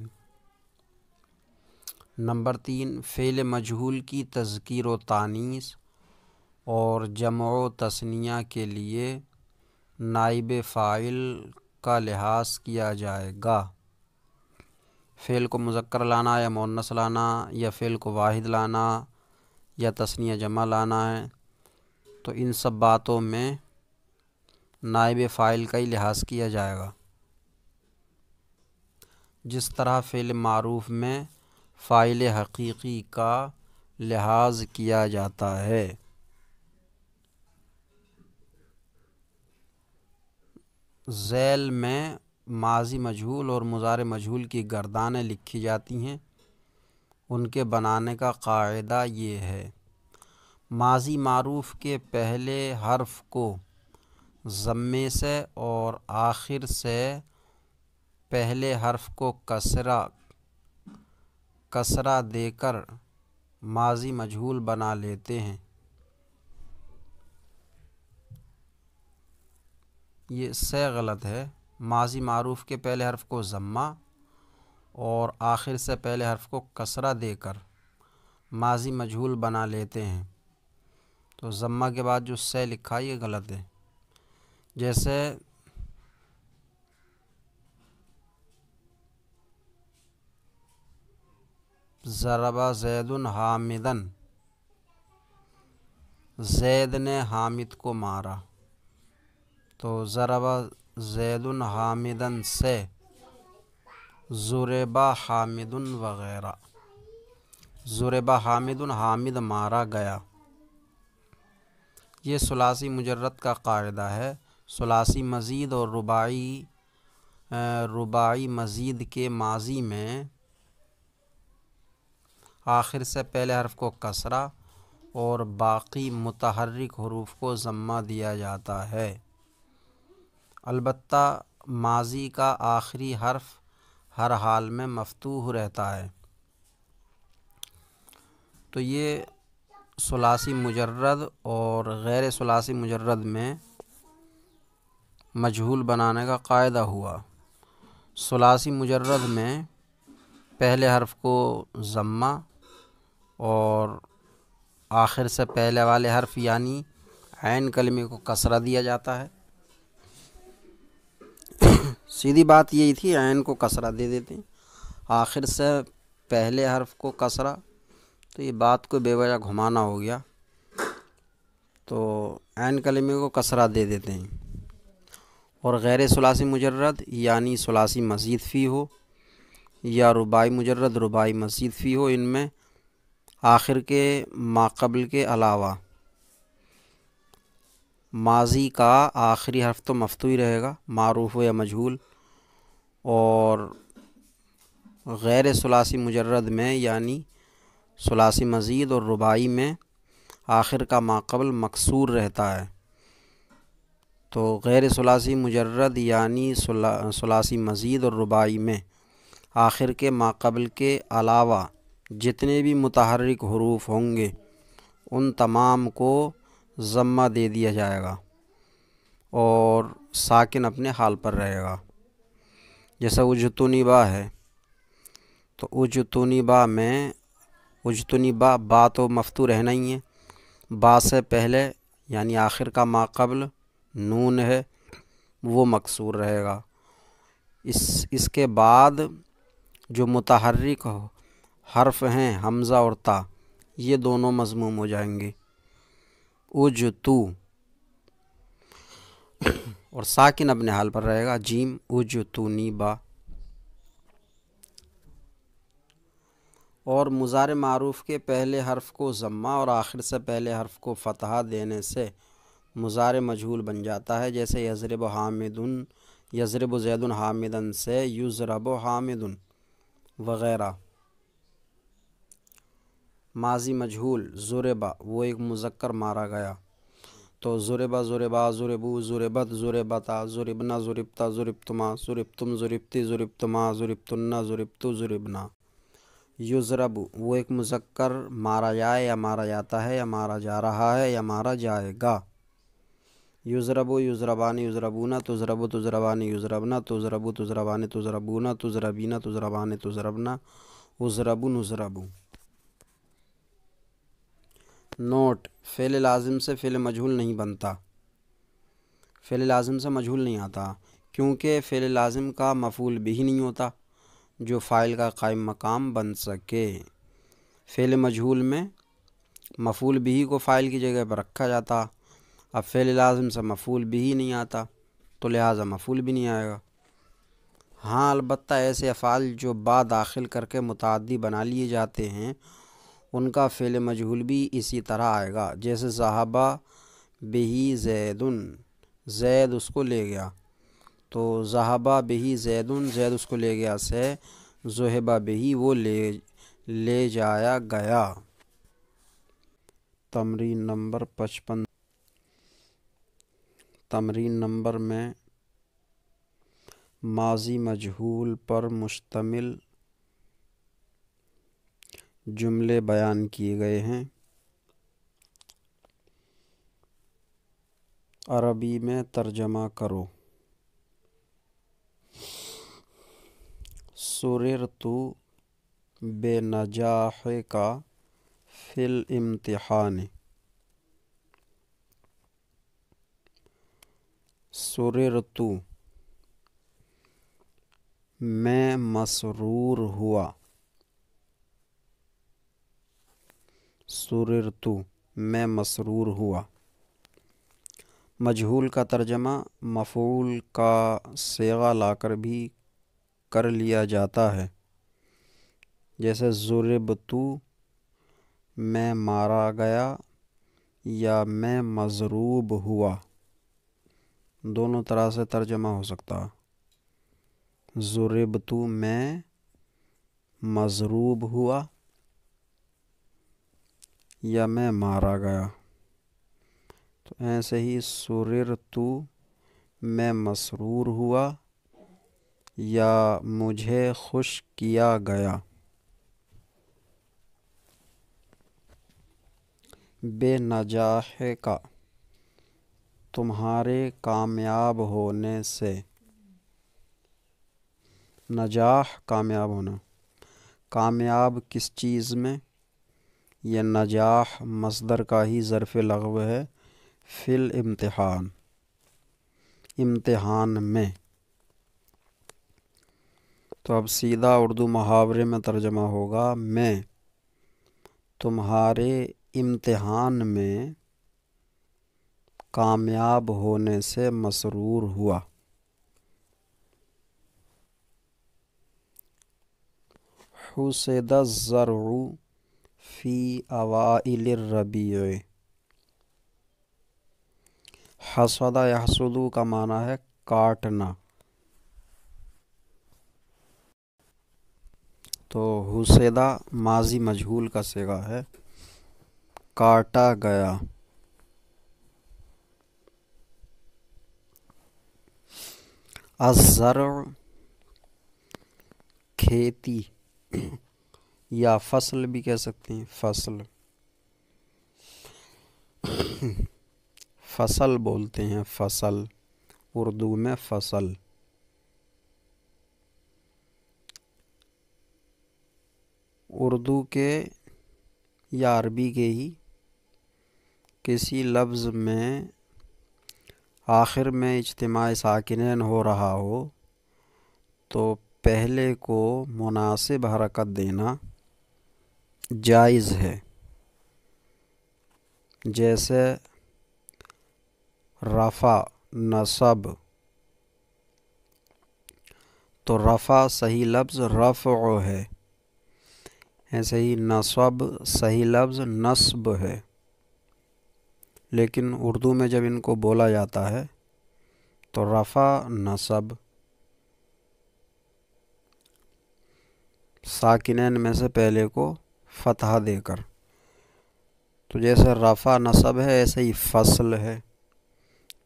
نمبر 3، فعل مجہول کی تذکیر و تانیث اور جمع و تثنیہ کے لیے نائب فاعل کا لحاظ کیا جائے گا۔ فعل کو مذکر لانا یا مؤنث لانا یا فعل کو واحد لانا یا تثنیہ جمع لانا ہے، تو ان سب باتوں میں نائب فاعل کا ہی لحاظ کیا جائے گا، جس طرح فعل معروف میں فاعل حقیقی کا لحاظ کیا جاتا ہے۔ ذیل میں ماضی مجہول اور مضارع مجہول کی گردانیں لکھی جاتی ہیں، ان کے بنانے کا قاعدہ یہ ہے: ماضی معروف کے پہلے حرف کو ضمے سے اور آخر سے پہلے حرف کو کسرہ دے کر ماضی مجہول بنا لیتے ہیں۔ یہ سے غلط ہے۔ ماضی معروف کے پہلے حرف کو ضمہ اور آخر سے پہلے حرف کو کسرہ دے کر ماضی مجہول بنا لیتے ہیں، تو ضمہ کے بعد جو سے لکھا یہ غلط ہے۔ جیسے ضرب زید حامدا، زید نے حامد کو مارا، تو ضرب زید حامدا سے ضرب حامد وغیرہ، ضرب حامد، حامد مارا گیا۔ یہ ثلاثی مجرد کا قاعدہ ہے۔ ثلاثی مزید اور رباعی مزید کے ماضی میں آخر سے پہلے حرف کو کسرہ اور باقی متحرک حروف کو ضمہ دیا جاتا ہے، البتہ ماضی کا آخری حرف ہر حال میں مفتوح رہتا ہے۔ تو یہ ثلاثی مجرد اور غیر ثلاثی مجرد میں مجہول بنانے کا قاعدہ ہوا۔ ثلاثی مجرد میں پہلے حرف کو ضمہ اور آخر سے پہلے والے حرف یعنی عین کلمے کو کسرہ دیا جاتا ہے۔ سیدھی بات یہی تھی، عین کو کسرہ دے دیتے ہیں، آخر سے پہلے حرف کو کسرہ، تو یہ بات کو بے وجہ گھمانا ہو گیا، تو عین کلمے کو کسرہ دے دیتے ہیں۔ اور غیر ثلاثی مجرد یعنی ثلاثی مزید فی ہو یا رباعی مجرد رباعی مزید فی ہو، ان میں آخر کے ماقبل کے علاوہ ماضی کا آخری حرف تو مفتوح رہے گا، معروف ہو یا مجہول، اور غیر ثلاثی مجرد میں یعنی ثلاثی مزید اور رباعی میں آخر کا ماقبل مکسور رہتا ہے۔ تو غیر ثلاثی مجرد یعنی ثلاثی مزید اور رباعی میں آخر کے ماقبل کے علاوہ جتنے بھی متحرک حروف ہوں گے ان تمام کو ضمہ دے دیا جائے گا اور ساکن اپنے حال پر رہے گا۔ جیسا اجتنبا ہے، تو اجتنبا میں اجتنبا با تو مفتوح رہنا ہی ہے، با سے پہلے یعنی آخر کا ماقبل نون ہے وہ مکسور رہے گا۔ اس کے بعد جو متحرک حرف ہیں حمزہ اور تا، یہ دونوں مضموم ہو جائیں گے، اجتو، اور ساکن اپنے حال پر رہے گا، جیم اجتنبا۔ اور مضارع معروف کے پہلے حرف کو ضمہ اور آخر سے پہلے حرف کو فتحہ دینے سے مضارع مجہول بن جاتا ہے، جیسے یضرب حامد، یضرب زید حامدا سے یضرب حامد وغیرہ۔ ماضی مجہول ضربہ، وہ ایک مذکر مارا گیا، تو ضربہ ضربا ضربو ضربت ضربتا ضربنا ضربتا ضربتما ضربتم ضربتی ضربتما ضربتن ضربتو ضربنا۔ یضرب، وہ ایک مذکر مارا جائے یا مارا جاتا ہے یا مارا جا رہا ہے یا مارا جائے گا۔ یضرب یضربان یضربون تضرب تضربان یضربنا تضرب تضربان تضربون تضربین تضربان تضربنا اضرب نضرب۔ نوٹ: فعل لازم سے فعل مجہول نہیں بنتا، فعل لازم سے مجہول نہیں آتا، کیونکہ فعل لازم کا مفعول بھی نہیں ہوتا جو فاعل کا قائم مقام بن سکے۔ فعل مجہول میں مفعول بھی کو فاعل کی جگہ پر رکھا جاتا، اب فعل لازم سے مفعول بھی نہیں آتا تو لہٰذا مفعول بھی نہیں آئے گا۔ ہاں البتہ ایسے افعال جو با داخل کر کے متعدی بنا لیے جاتے ہیں ان کا فعل مجہول بھی اسی طرح آئے گا، جیسے ذہبہ بہی زیدن، زید اس کو لے گیا، تو ذہبہ بہی زیدن، زید اس کو لے گیا سے ذہبہ بہی وہ لے جایا گیا۔ تمرین نمبر 55، تمرین نمبر میں ماضی مجہول پر مشتمل جملے بیان کیے گئے ہیں۔ عربی میں ترجمہ کرو۔ سررت بنجاحک فی الامتحان، سررت میں مسرور ہوا، سررت میں مسرور ہوا۔ مجہول کا ترجمہ مفعول کا صیغہ لا کر بھی کر لیا جاتا ہے، جیسے ضربت میں مارا گیا یا میں مضروب ہوا، دونوں طرح سے ترجمہ ہو سکتا۔ ضربت میں مضروب ہوا یا میں مارا گیا، تو ایسے ہی سررت میں مسرور ہوا یا مجھے خوش کیا گیا۔ بے نجاح کا تمہارے کامیاب ہونے سے، نجاح کامیاب ہونا، کامیاب کس چیز میں؟ یہ نجاح مصدر کا ہی ظرف لغو ہے، فی الامتحان، امتحان میں۔ تو اب سیدھا اردو محاورے میں ترجمہ ہوگا، میں تمہارے امتحان میں کامیاب ہونے سے مسرور ہوا۔ حصد الزرع فی اوائل الربیع، حصد یحصد کا معنی ہے کاٹنا، تو حصدہ ماضی مجہول کا صیغہ ہے، کاٹا گیا۔ الزرع کھیتی یا فصل بھی کہہ سکتے ہیں، فصل، فصل بولتے ہیں، فصل اردو میں فصل۔ اردو کے یا عربی کے ہی کسی لفظ میں آخر میں اجتماع ساکنین ہو رہا ہو تو پہلے کو مناسب حرکت دینا جائز ہے، جیسے رفع، نصب، تو رفع صحیح لفظ رفع ہے، ایسے ہی نصب صحیح لفظ نصب ہے، لیکن اردو میں جب ان کو بولا جاتا ہے تو رفع، نصب ساکنین میں سے پہلے کو فتحہ دے کر، تو جیسے رفع نصب ہے ایسے ہی فصل ہے،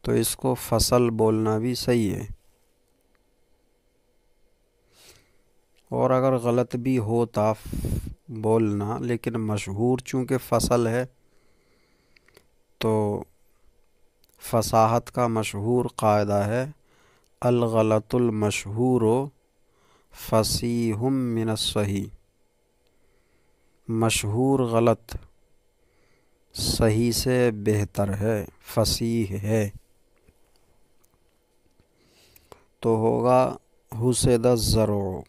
تو اس کو فصل بولنا بھی صحیح ہے۔ اور اگر غلط بھی ہوتا بولنا لیکن مشہور چونکہ فصل ہے تو فصاحت کا مشہور قاعدہ ہے، الغلط المشہور فصیح من الصحیح، مشہور غلط صحیح سے بہتر ہے، فصیح ہے۔ تو ہوگا حسد الزرع،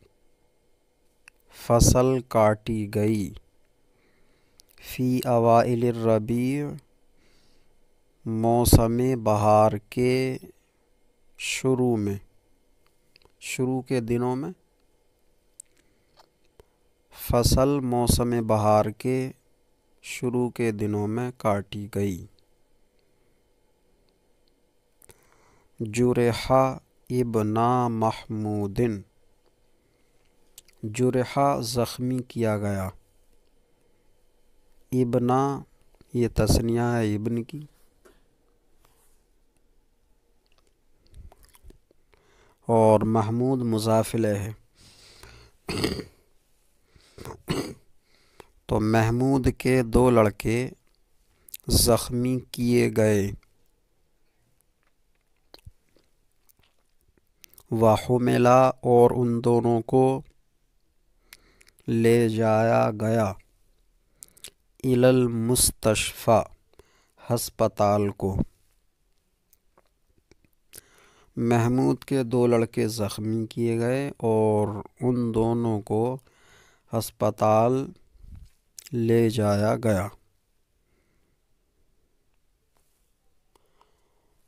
فصل کاٹی گئی، فی اوائل الربیع، موسم بہار کے شروع میں، شروع کے دنوں میں، فصل موسم بہار کے شروع کے دنوں میں کاٹی گئی۔ جرحا ابن محمود، جرحا زخمی کیا گیا، ابن یہ تثنیہ ہے ابن کی، اور محمود مضاف الیہ ہے، تو محمود کے 2 لڑکے زخمی کیے گئے۔ وحملا، اور ان دونوں کو لے جایا گیا، الی المستشفی، ہسپتال کو۔ محمود کے 2 لڑکے زخمی کیے گئے اور ان دونوں کو ہسپتال لے جایا گیا۔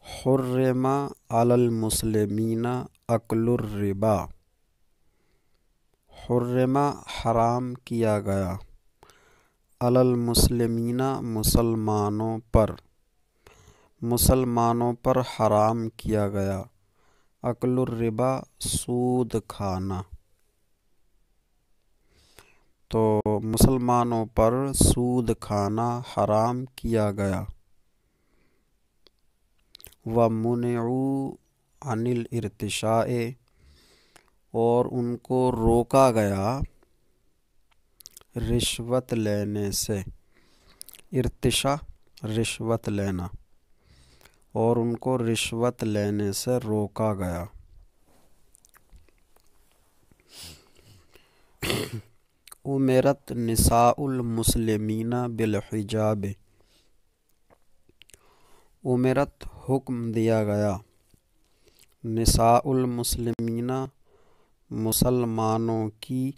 حرم علی المسلمین اکل الربا، حرم حرام کیا گیا، علی المسلمین مسلمانوں پر، مسلمانوں پر حرام کیا گیا، اکل الربا سود کھانا، تو مسلمانوں پر سود کھانا حرام کیا گیا۔ وَمُنِعُوا عَنِ الْإِرْتِشَاءِ، اور ان کو روکا گیا رشوت لینے سے، ارتشاء رشوت لینا، اور ان کو رشوت لینے سے روکا گیا۔ امرت نساء المسلمین بالحجاب، امرت حکم دیا گیا، نساء المسلمین مسلمانوں کی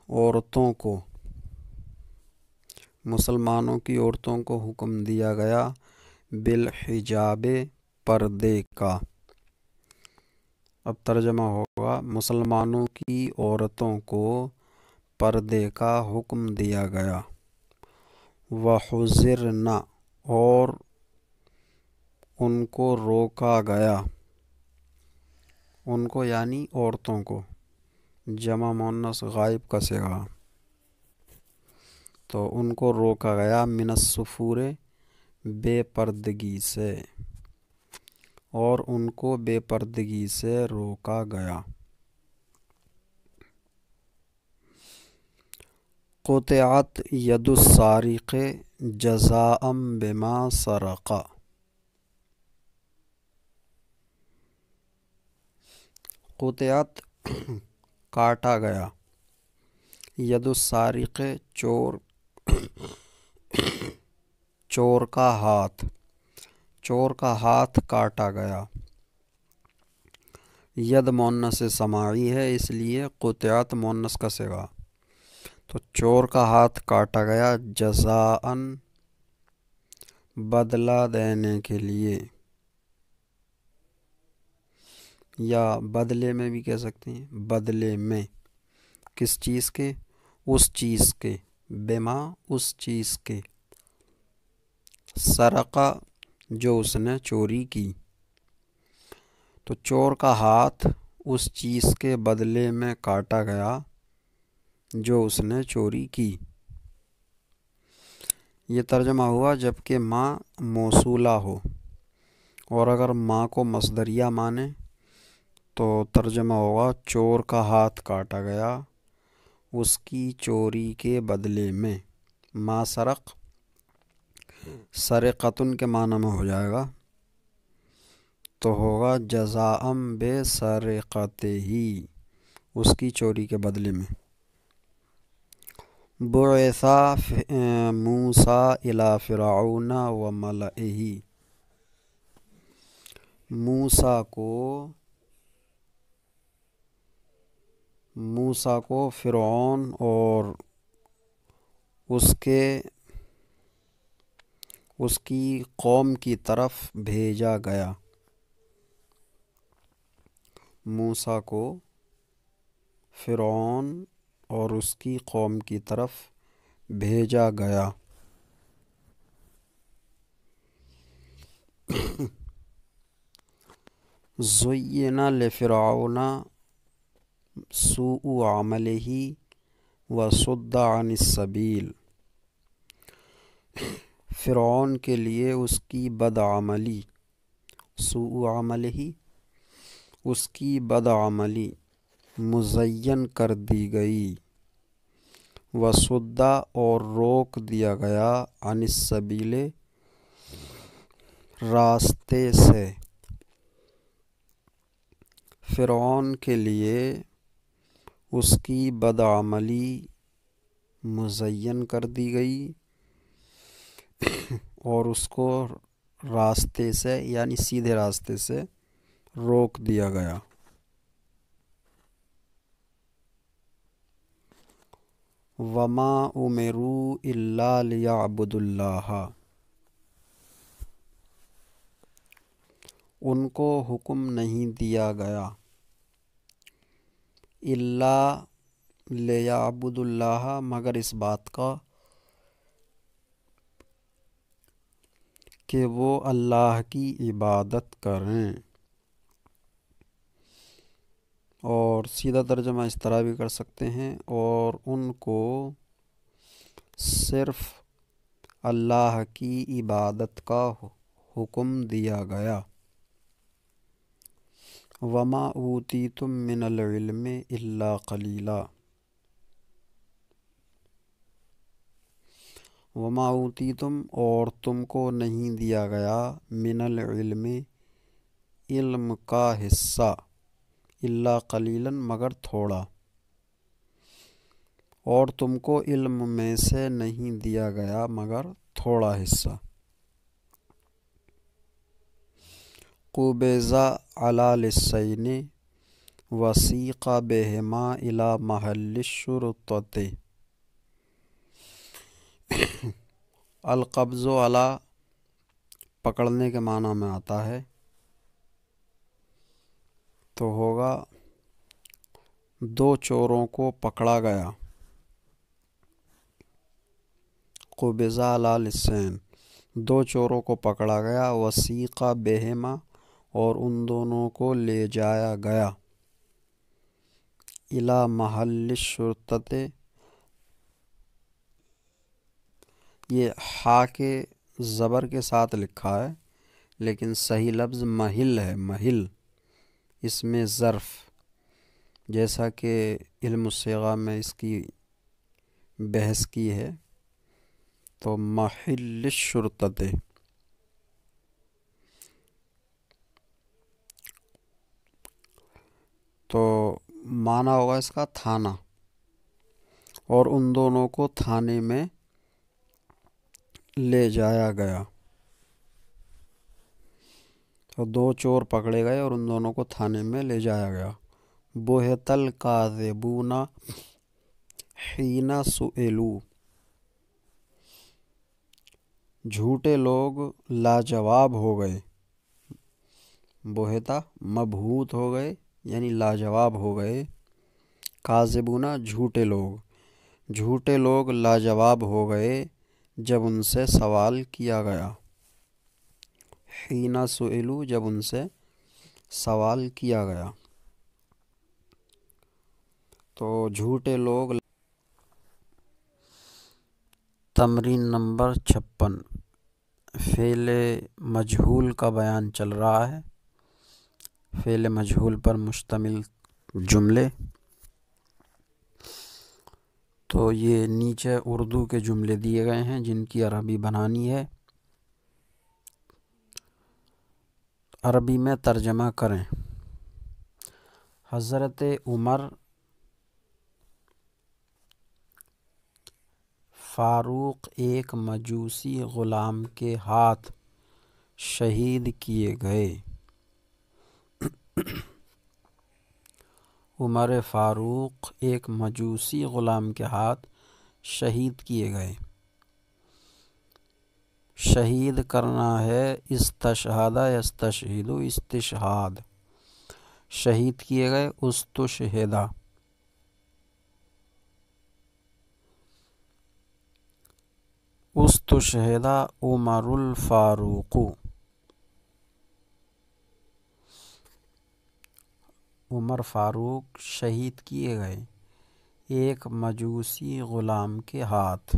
عورتوں کو، مسلمانوں کی عورتوں کو حکم دیا گیا بالحجاب، پردے کا۔ اب ترجمہ ہوگا، مسلمانوں کی عورتوں کو پردے کا حکم دیا گیا۔ وحذرن، اور ان کو روکا گیا، ان کو یعنی عورتوں کو، جمع مؤنث غائب کا صیغہ، تو ان کو روکا گیا من السفور، بے پردگی سے، اور ان کو بے پردگی سے روکا گیا۔ قطعت ید السارق جزاء بما سرق، قطعت کاٹا گیا، ید السارق چور کا ہاتھ، چور کا ہاتھ کاٹا گیا۔ ید مؤنث سماعی ہے، اس لیے قطعت مؤنث کا صیغہ، تو چور کا ہاتھ کاٹا گیا جزاءً، بدلہ دینے کے لیے، یا بدلے میں بھی کہہ سکتے ہیں، بدلے میں، کس چیز کے؟ اس چیز کے، بما اس چیز کے، سرقہ جو اس نے چوری کی، تو چور کا ہاتھ اس چیز کے بدلے میں کاٹا گیا جو اس نے چوری کی۔ یہ ترجمہ ہوا جبکہ ما موصولہ ہو، اور اگر ما کو مصدریہ مانے تو ترجمہ ہوگا چور کا ہاتھ کاٹا گیا اس کی چوری کے بدلے میں۔ ما سرق سرقتن کے معنی میں ہو جائے گا، تو ہوگا جزاء بے سرقتہ، اس کی چوری کے بدلے میں۔ بعث موسیٰ الی فرعون و ملئہ، موسیٰ کو موسیٰ کو فرعون اور اس کی قوم کی طرف بھیجا گیا۔ موسیٰ کو فرعون اور اس کی قوم کی طرف بھیجا گیا۔ زُیِّنَ لِفِرْعَوْنَ سُوءُ عَمَلِهِ وَصُدَّ عَنِ السَّبِيلِ۔ فرعون کے لیے اس کی بدعملی، سوء عملہ، اس کی بدعملی مزین کر دی گئی، وصد اور روک دیا گیا، عن السبیل راستے سے۔ فرعون کے لیے اس کی بدعملی مزین کر دی گئی اور اس کو راستے سے یعنی سیدھے راستے سے روک دیا گیا۔ وما امروا الا لیعبدوا اللہ، ان کو حکم نہیں دیا گیا، الا لیعبدوا اللہ، مگر اس بات کا کہ وہ اللہ کی عبادت کریں۔ اور سیدھا ترجمہ اس طرح بھی کر سکتے ہیں، اور ان کو صرف اللہ کی عبادت کا حکم دیا گیا۔ وما اوتیتم من العلم الا قلیلا، وما اوتیتم اور تم کو نہیں دیا گیا، من العلم علم کا حصہ، الا قلیلا مگر تھوڑا، اور تم کو علم میں سے نہیں دیا گیا مگر تھوڑا حصہ۔ قُبِضَ عَلَى لِسَّيْنِ وَسِیقَ بِهِمَا إِلَى مَحَلِّ الشُّرْطَةِ۔ القبض علی پکڑنے کے معنی میں آتا ہے، تو ہوگا دو چوروں کو پکڑا گیا۔ قُبِضَ عَلَى لِسَّيْنِ دو چوروں کو پکڑا گیا، وَسِیقَ بِهِمَا اور ان دونوں کو لے جایا گیا، اِلی محل الشرطۃ، یہ ہا کے زبر کے ساتھ لکھا ہے لیکن صحیح لفظ محل ہے، محل، اس میں ظرف، جیسا کہ علم الصیغہ میں اس کی بحث کی ہے، تو محل الشرطۃ۔ تو معنی ہوگا اس کا تھانہ، اور ان دونوں کو تھانے میں لے جایا گیا۔ تو دو چور پکڑے گئے اور ان دونوں کو تھانے میں لے جایا گیا۔ بُہِتَ الْکَاذِبُونَ حِینَ سُئِلُوا، جھوٹے لوگ لاجواب ہو گئے، بہتا مبہوت ہو گئے یعنی لاجواب ہو گئے، کاذبون جھوٹے لوگ لاجواب ہو گئے جب ان سے سوال کیا گیا، حین سئلوا جب ان سے سوال کیا گیا، تو جھوٹے لوگ۔ تمرین نمبر 56، فعل مجہول کا بیان چل رہا ہے، فعل مجہول پر مشتمل جملے۔ تو یہ نیچے اردو کے جملے دیے گئے ہیں جن کی عربی بنانی ہے، عربی میں ترجمہ کریں۔ حضرت عمر فاروق ایک مجوسی غلام کے ہاتھ شہید کیے گئے۔ عمر فاروق ایک مجوسی غلام کے ہاتھ شہید کیے گئے۔ شہید کرنا ہے استشہد یستشہد استشہاد، شہید کیے گئے استشہدا۔ استشہد عمر الفاروق، عمر فاروق شہید کیے گئے ایک مجوسی غلام کے ہاتھ،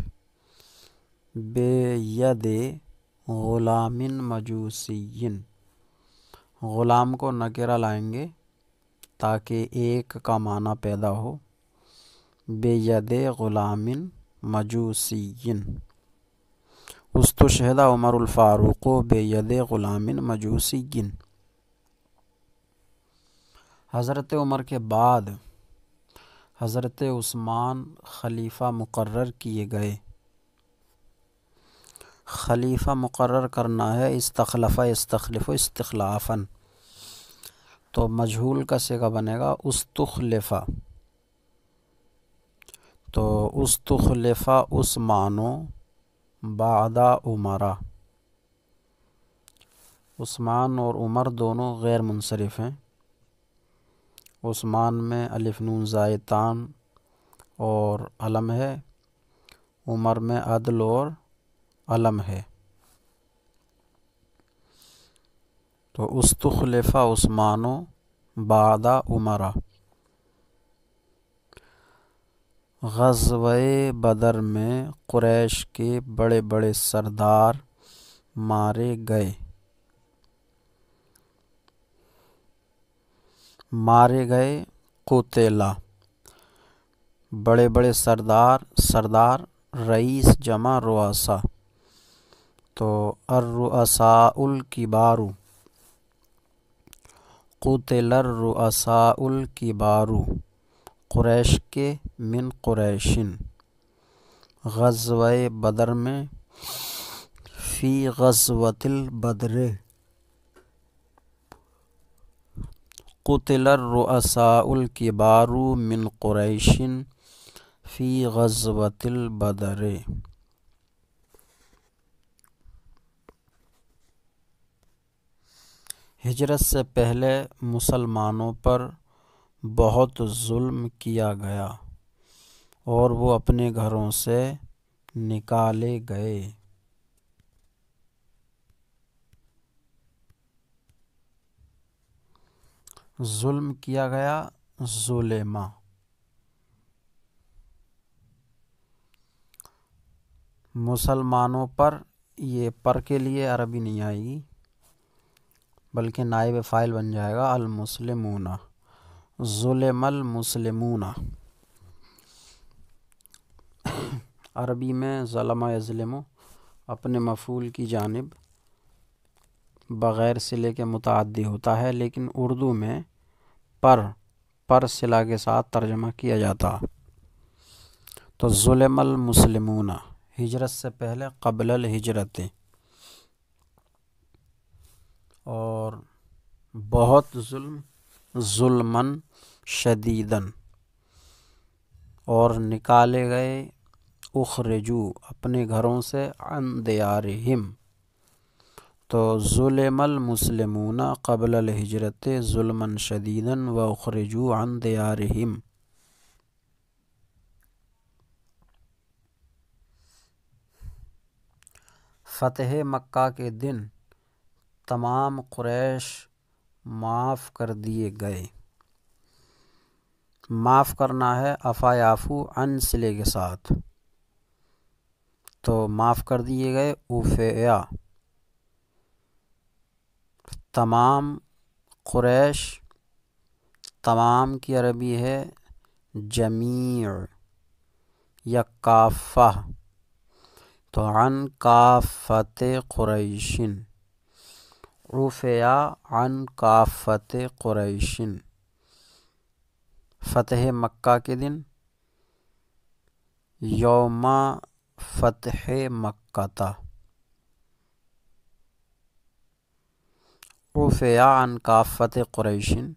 بے ید غلام مجوسی، غلام کو نکرہ لائیں گے تاکہ ایک کا معنی پیدا ہو، بے ید غلام مجوسی۔ استشہد عمر الفاروق بے ید غلام مجوسی۔ حضرت عمر کے بعد حضرت عثمان خلیفہ مقرر کیے گئے۔ خلیفہ مقرر کرنا ہے استخلف یستخلف استخلافاً، تو مجہول کا صیغہ بنے گا استخلف، تو استخلف عثمان بعد عمرہ۔ عثمان اور عمر دونوں غیر منصرف ہیں، عثمان میں الف نون زائدتان اور علم ہے، عمر میں عدل اور علم ہے، تو استخلف عثمان بعد عمرہ۔ غزوہ بدر میں قریش کے بڑے بڑے سردار مارے گئے۔ مارے گئے قتلا، بڑے بڑے سردار رئیس جمع رؤسا، تو الرؤساء الکبار، قتل الرؤساء الکبار قریش کے من قریشن۔ غزوہ بدر میں فی غزوۃ البدر قتل الرؤساء الکبار من قریش فی غزوۃ البدر۔ ہجرت سے پہلے مسلمانوں پر بہت ظلم کیا گیا اور وہ اپنے گھروں سے نکالے گئے۔ ظلم کیا گیا، ظلمہ۔ مسلمانوں پر، یہ پر کے لیے عربی نہیں آئے گی بلکہ نائب فاعل بن جائے گا المسلمون، ظلم المسلمون۔ عربی میں ظلم یظلم اپنے مفعول کی جانب بغیر صلے کے متعدی ہوتا ہے، لیکن اردو میں پر صلہ کے ساتھ ترجمہ کیا جاتا۔ تو ظلم المسلمون، ہجرت سے پہلے قبل الہجرت، اور بہت ظلماً شدیداً، اور نکالے گئے اخرجو اپنے گھروں سے عن دیارہم، تو ظلم المسلمون قبل الہجرت ظلماً شدیداً و اخرجوا عن دیارہم۔ فتح مکہ کے دن تمام قریش معاف کر دیے گئے۔ معاف کرنا ہے عفا یعفو عن صلے کے ساتھ، تو معاف کر دیے گئے عفیا۔ تمام قریش، تمام کی عربی ہے جمیع یا کافہ، تو عن کافت قریشن، عفیا عن کافت قریشن۔ فتح مکہ کے دن یوم فتح مکہ تھا، عفیا عن کافت قریشن،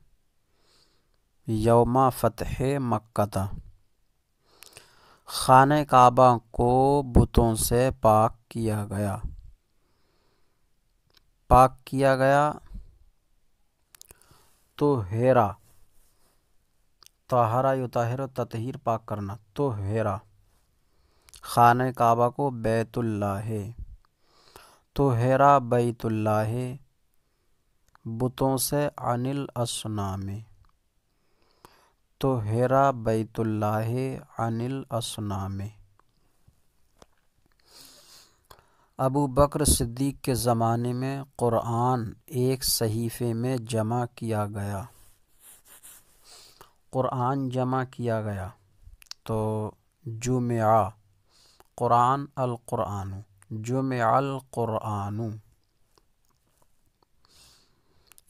یوم فتح مکہ، خانہ کعبہ کو بتوں سے پاک کیا گیا، پاک کیا گیا تو ہیرا، طہرا یطہر تطہیر پاک کرنا، تو ہیرا خانہ کعبہ کو بیت اللہ ہے، تو ہیرا بیت اللہ ہے بتوں سے عن الاصنام، تو ہیرا بیت اللہ ہے عن الاصنام۔ ابو بکر صدیق کے زمانے میں قرآن ایک صحیفے میں جمع کیا گیا، قرآن جمع کیا گیا تو جمع قرآن القرآن، جمع القرآن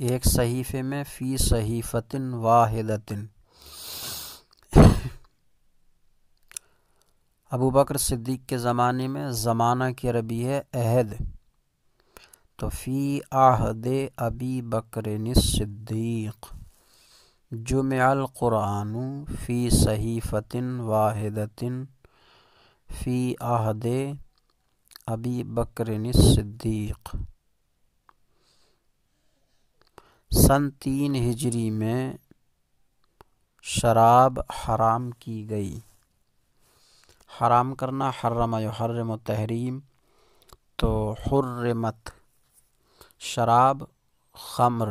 ایک صحیفے میں، فی صحیفۃ واحدۃ۔ ابو بکر صدیق کے زمانے میں زمانہ کی عربی ہے عہد، تو فی عہد ابی بکر الصدیق جمع القرآن فی صحیفۃ واحدۃ فی عہد ابی بکر الصدیق۔ سن 3 ہجری میں شراب حرام کی گئی، حرام کرنا حرم یحرم تحریم، تو حرمت شراب خمر،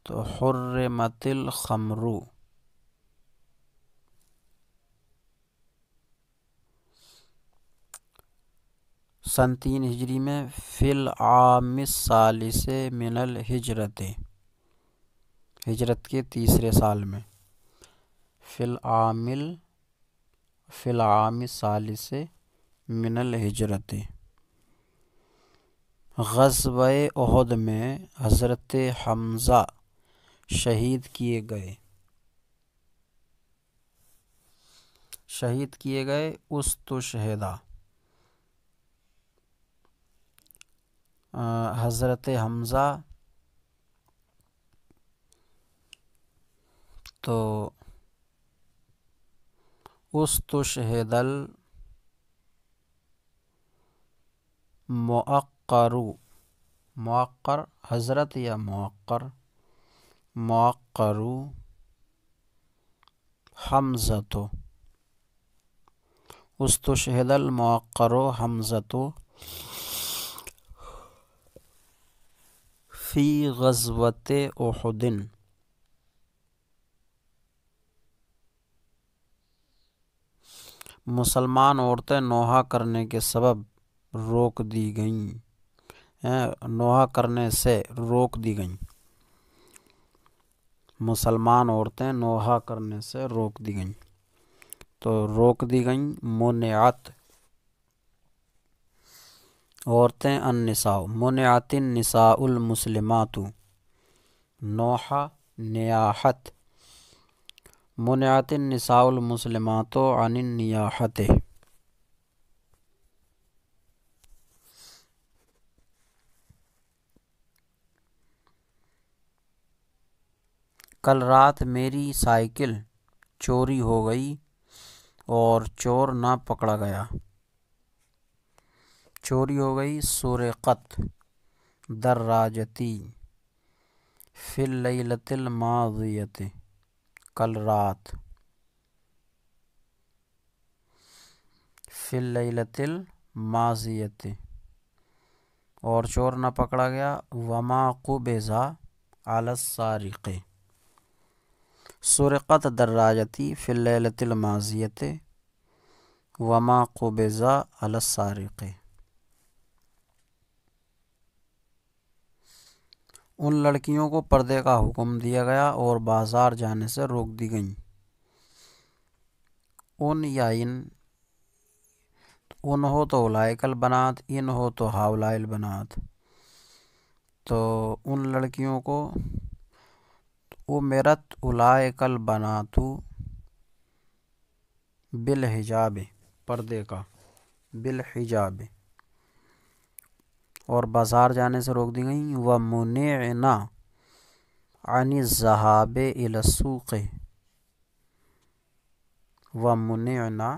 تو حرمت الخمر۔ سن 3 ہجری میں فی العام الثالث من الہجرت، ہجرت کے تیسرے سال میں، فی العام الثالث من الہجرت۔ غزوہ احد میں حضرت حمزہ شہید کیے گئے، شہید کیے گئے استشہدا، حضرت حمزہ تو استشہد المؤقر، مؤقر حضرت یا مؤقر، مؤقر حمزہ، استشہد المؤقر حمزہ فی غزوۃ احد۔ مسلمان عورتیں نوحہ کرنے کے سبب روک دی گئیں، نوحہ کرنے سے روک دی گئیں، مسلمان عورتیں نوحہ کرنے سے روک دی گئیں، تو روک دی گئیں منعت عورتیں، النساء منعت النساء المسلمات، نوحہ نیاحت، منعت النساء المسلمات عن النیاحت۔ کل رات میری سائیکل چوری ہو گئی اور چور نہ پکڑا گیا، چوری ہو گئی، سرقت دراجتی فی اللیلۃ الماضیۃ، کل رات، فی اللیلۃ الماضیۃ، اور چور نہ پکڑا گیا، وما قبض علی السارق، سرقت دراجتی فی اللیلۃ الماضیۃ وما قبض علی السارق۔ ان لڑکیوں کو پردے کا حکم دیا گیا اور بازار جانے سے روک دی گئیں، ان یا ان ہو تو اولئک البنات، ان ہو تو ہؤلاء البنات، تو ان لڑکیوں کو امرت اولئک البنات بالحجاب، پردے کا، بالحجاب، اور بازار جانے سے روک دی گئیں، ومنعنا عن الذهاب إلى السوق ومنعنا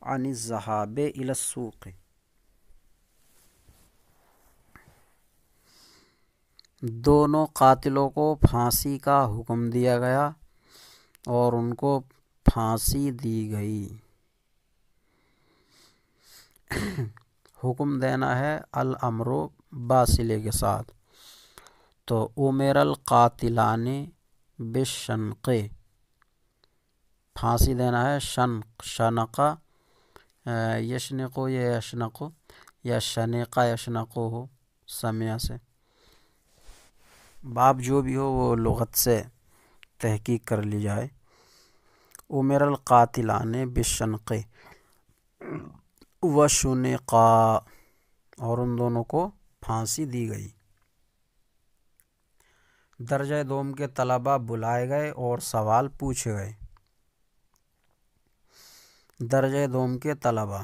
عن الذهاب إلى السوق۔ دونوں قاتلوں کو پھانسی کا حکم دیا گیا اور ان کو پھانسی دی گئی۔ حکم دینا ہے الامر باصلے کے ساتھ، تو امر القاتلان بالشنق، پھانسی دینا ہے شنق، شنقہ یشنقو یا یشنقو یا شنقہ یشنقو ہو سمیع سے، باب جو بھی ہو وہ لغت سے تحقیق کر لی جائے۔ امر القاتلان بالشنق وشنقا، اور ان دونوں کو پھانسی دی گئی۔ درجہ دوم کے طلباء بلائے گئے اور سوال پوچھے گئے۔ درجہ دوم کے طلباء،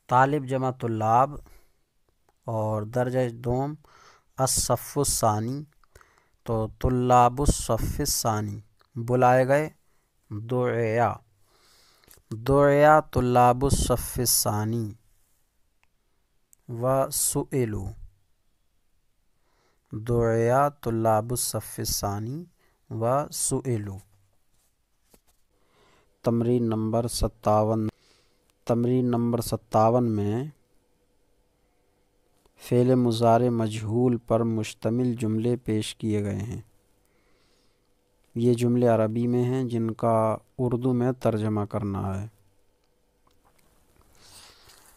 طالب جمع طلاب، اور درجہ دوم الصف الثانی، تو طلاب الصف الثانی بلائے گئے۔ دعیا، دعیا طلاب الصف الثانی وسئلوا، دعیا طلاب الصف الثانی وسئلوا۔ تمرین نمبر 57، تمرین نمبر 57 میں فعل مضارع مجہول پر مشتمل جملے پیش کیے گئے ہیں۔ یہ جملے عربی میں ہیں جن کا اردو میں ترجمہ کرنا ہے۔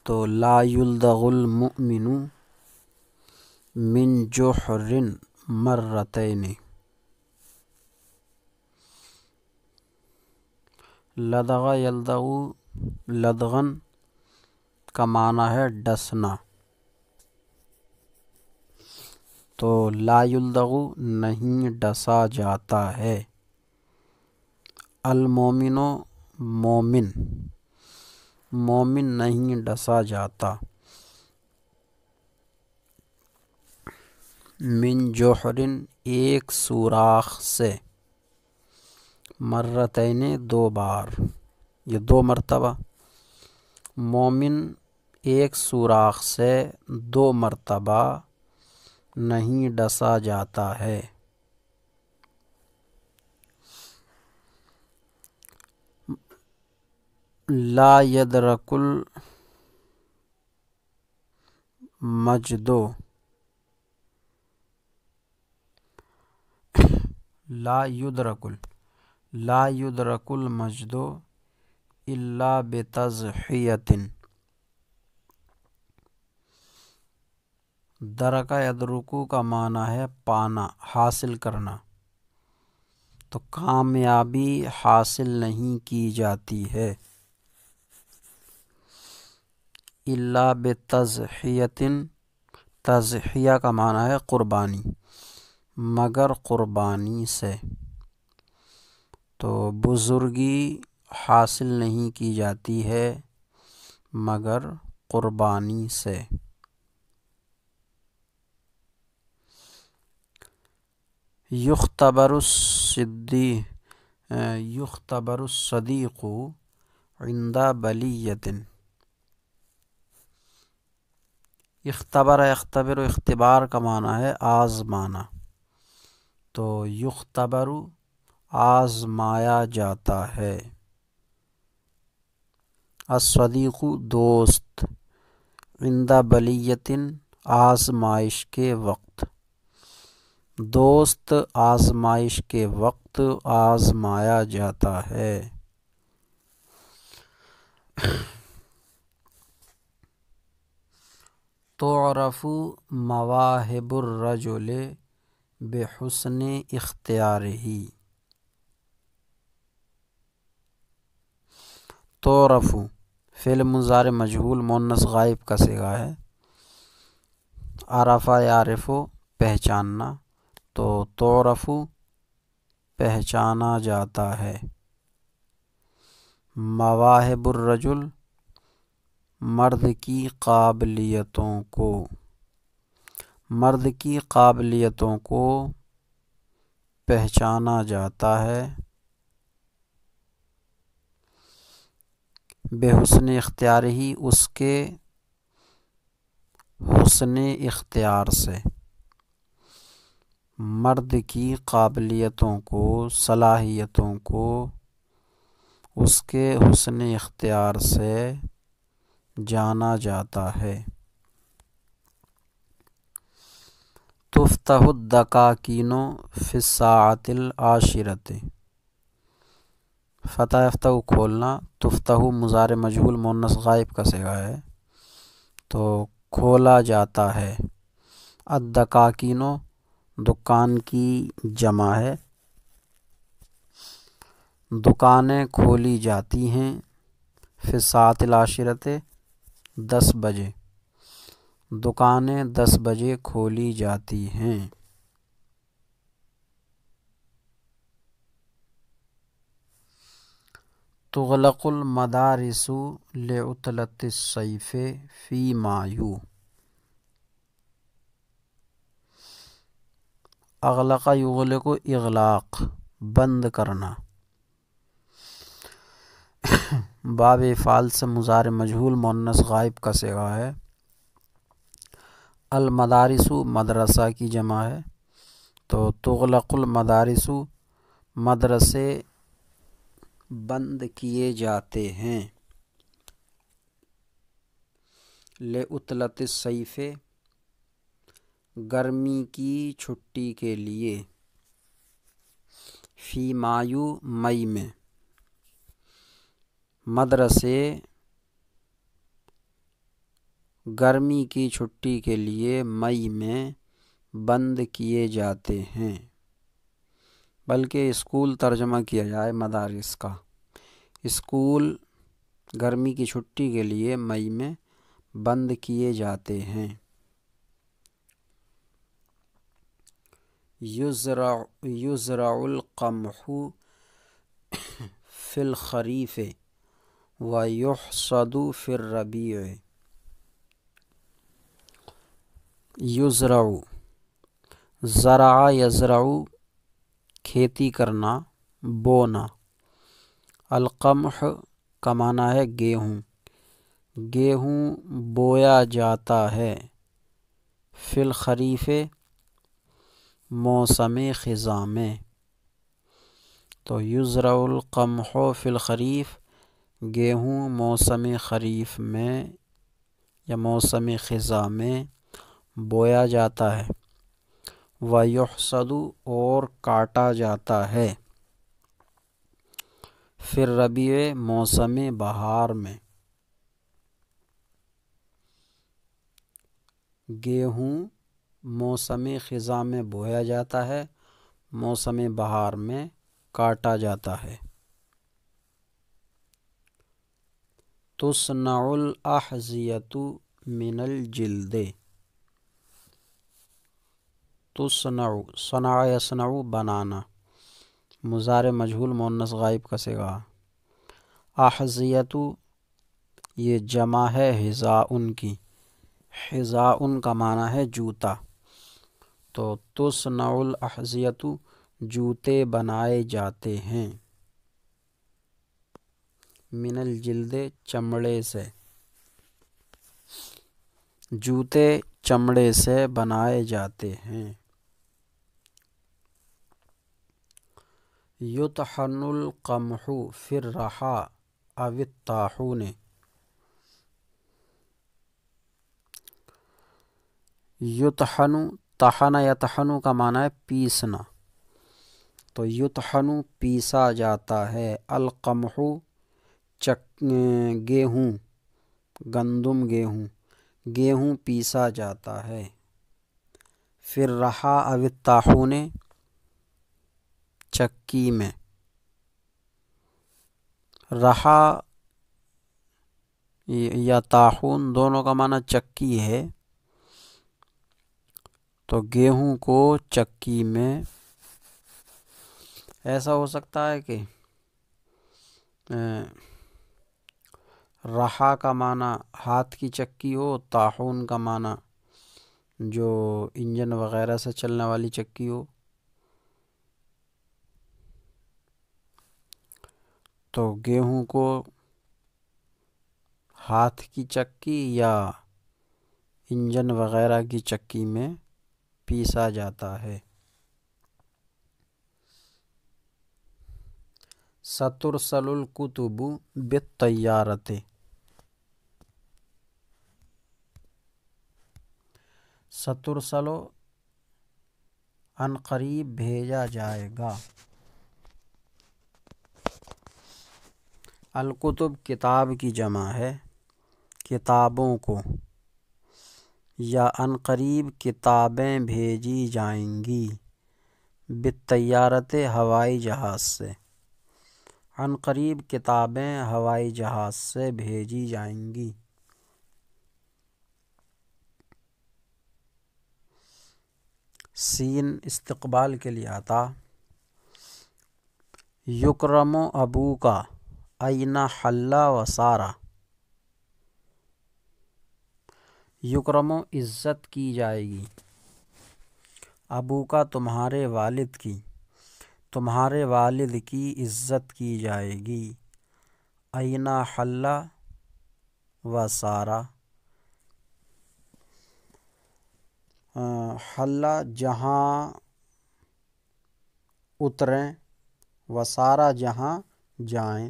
تو لا یلدغ المؤمن من جحر مرتین، لدغ یلدغ لدغن کا معنی ہے ڈسنا، تو لا یلدغ نہیں ڈسا جاتا ہے، المومن مومن، مومن نہیں ڈسا جاتا، من جوہر ایک سوراخ سے، مرتین دو بار یا دو مرتبہ، مومن ایک سوراخ سے دو مرتبہ نہیں ڈسا جاتا ہے۔ لا یدرک المجد، لا یدرک المجد الا بتضحیۃ، درکا یدرکو کا معنی ہے پانا، حاصل کرنا، تو کامیابی حاصل نہیں کی جاتی ہے، الا بتضحیۃ، تضحیہ کا معنی ہے قربانی، مگر قربانی سے، تو بزرگی حاصل نہیں کی جاتی ہے مگر قربانی سے۔ یختبر الصدیق عند بلیۃ، اختبر یختبر اختبار کا معنی ہے آزمانا، تو یختبر آزمایا جاتا ہے، الصدیق دوست، عند بلیۃ آزمائش کے وقت، دوست آزمائش کے وقت آزمایا جاتا ہے۔ تعرف مواہب الرجل بحسن اختیارہ، تعرف فعل مضارع مجہول مؤنث غائب کا صیغہ ہے، عرف یعرف پہچاننا، تو تعرف پہچانا جاتا ہے، مواہب الرجل مرد کی قابلیتوں کو، مرد کی قابلیتوں کو پہچانا جاتا ہے بے حسن اختیار ہی، اس کے حسن اختیار سے۔ مرد کی قابلیتوں کو، صلاحیتوں کو اس کے حسن اختیار سے جانا جاتا ہے۔ تفتح الدکاکین فی الساعۃ العاشرۃ، فتح یفتح کھولنا، تفتح مضارع مجہول مؤنث غائب کا صیغہ ہے تو کھولا جاتا ہے۔ الدکاکین دکان کی جمع ہے، دکانیں کھولی جاتی ہیں، فی الساعۃ العاشرۃ 10 بجے، دکانیں 10 بجے کھولی جاتی ہیں۔ تغلق المدارس لعطلۃ الصیف فی مایو، اغلق یغلق اغلاق بند کرنا، باب افعال سے مضارع مجہول مؤنث غائب کا صیغہ ہے۔ المدارس مدرسہ کی جمع ہے تو تغلق المدارس مدرسے بند کیے جاتے ہیں۔ لعطلۃ الصیف گرمی کی چھٹی کے لیے، فی مایو مئی میں، مدرسے گرمی کی چھٹی کے لیے مئی میں بند کیے جاتے ہیں، بلکہ اسکول ترجمہ کیا جائے مدارس کا۔ اسکول گرمی کی چھٹی کے لیے مئی میں بند کیے جاتے ہیں۔ یزرع القمح فی الخریف ویحصد فی الربیع، یزرع زرع یزرع کھیتی کرنا، بونا، القمح کا معنی ہے گیہوں، گیہوں بویا جاتا ہے، فی الخریف موسم خزاں میں، تو یزرع القمح فی الخریف گیہوں موسم خریف میں یا موسم خزاں میں بویا جاتا ہے، ویحصد اور کاٹا جاتا ہے، فی الربیع موسم بہار میں۔ گیہوں موسم خزاں میں بویا جاتا ہے، موسم بہار میں کاٹا جاتا ہے۔ تصنع الاحذیۃ من الجلد، تصنع صنع یصنع بنانا، مضارع مجہول مؤنث غائب کا صیغہ۔ احذیۃ یہ جمع ہے حذاء کی، حذاء کا معنی ہے جوتا، تو تصنع الاحذیۃ جوتے بنائے جاتے ہیں، من الجلد چمڑے سے، جوتے چمڑے سے بنائے جاتے ہیں۔ یطحن القمح فی الرحا او الطاحون، یطحن طحن یطحن کا معنی ہے پیسنا، تو یطحن پیسا جاتا ہے، القمح گیہوں، گندم گیہوں، گیہوں پیسا جاتا ہے، فی الرحا او الطاحون چکی میں، رحا یا طاحون دونوں کا معنی چکی ہے، تو گیہوں کو چکی میں، ایسا ہو سکتا ہے کہ رحا کا معنی ہاتھ کی چکی ہو، طاحون کا معنی جو انجن وغیرہ سے چلنے والی چکی ہو، تو گیہوں کو ہاتھ کی چکی یا انجن وغیرہ کی چکی میں پیسا جاتا ہے۔ سترسل الکتب بالطیارۃ، سترسلو عنقریب بھیجا جائے گا۔ الکتب کتاب کی جمع ہے، کتابوں کو، یا عنقریب کتابیں بھیجی جائیں گی، بالطیارۃ ہوائی جہاز سے، عنقریب کتابیں ہوائی جہاز سے بھیجی جائیں گی۔ سین استقبال کے لیے آتا، یکرم ابوکا این حل و سارا، یکرم عزت کی جائے گی، ابوکا تمہارے والد کی، تمہارے والد کی عزت کی جائے گی، این حل و سارا، حل جہاں اتریں، و سارا جہاں جائیں،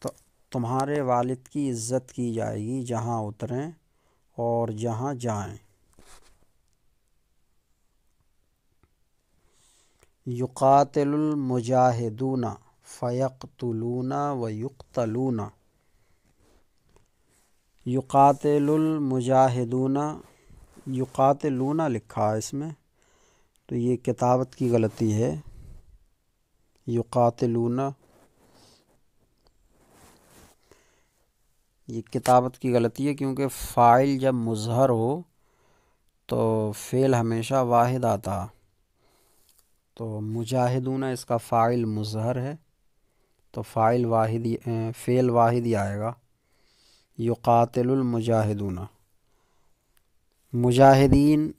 تو تمہارے والد کی عزت کی جائے گی جہاں اتریں اور جہاں جائیں۔ یقاتل المجاہدون فیقتلون و یقتلون، یقاتل المجاہدون، یقاتلون لکھا ہے اس میں، تو یہ کتابت کی غلطی ہے، یقاتلون، یہ کتابت کی غلطی ہے، کیونکہ فاعل جب مظہر ہو تو فعل ہمیشہ واحد آتا، تو مجاہدون اس کا فاعل مظہر ہے تو فاعل واحد، فعل واحد ہی آئے گا، یقاتل المجاہدون۔ مجاہدین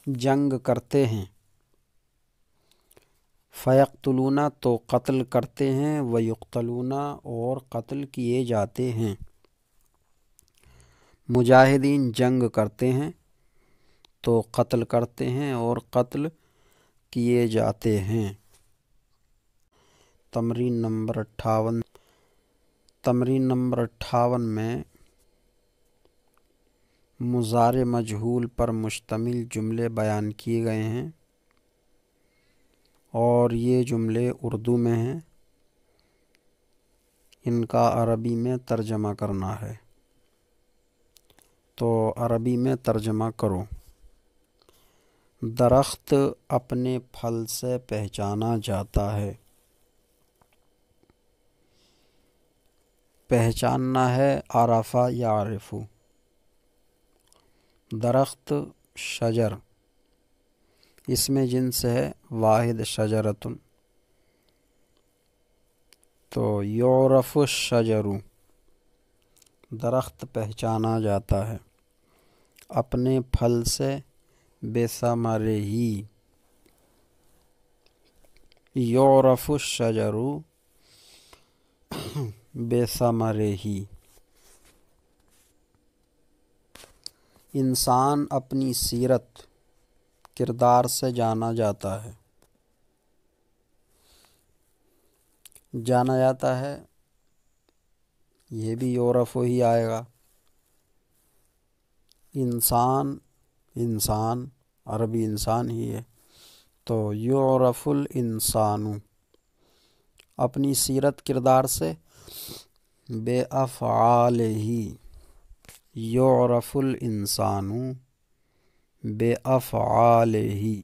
جنگ کرتے ہیں، فیقتلون تو قتل کرتے ہیں، ویقتلون اور قتل کیے جاتے ہیں۔ مجاہدین جنگ کرتے ہیں تو قتل کرتے ہیں اور قتل کیے جاتے ہیں۔ تمرین نمبر 58، تمرین نمبر 58 میں مضارع مجہول پر مشتمل جملے بیان کیے گئے ہیں اور یہ جملے اردو میں ہیں، ان کا عربی میں ترجمہ کرنا ہے، تو عربی میں ترجمہ کرو۔ درخت اپنے پھل سے پہچانا جاتا ہے، پہچاننا ہے عرف یعرف، درخت شجر، اس میں جنس ہے واحد شجرۃ، تو یعرف الشجر، درخت پہچانا جاتا ہے اپنے پھل سے، بثمرہ، یعرف الشجر بثمرہ۔ انسان اپنی سیرت کردار سے جانا جاتا ہے، جانا جاتا ہے، یہ بھی یعرف ہی آئے گا۔ انسان، انسان عربی انسان ہی ہے، تو یعرف الانسان، اپنی سیرت کردار سے، بے افعالہ، یعرف الانسان بے افعالہ۔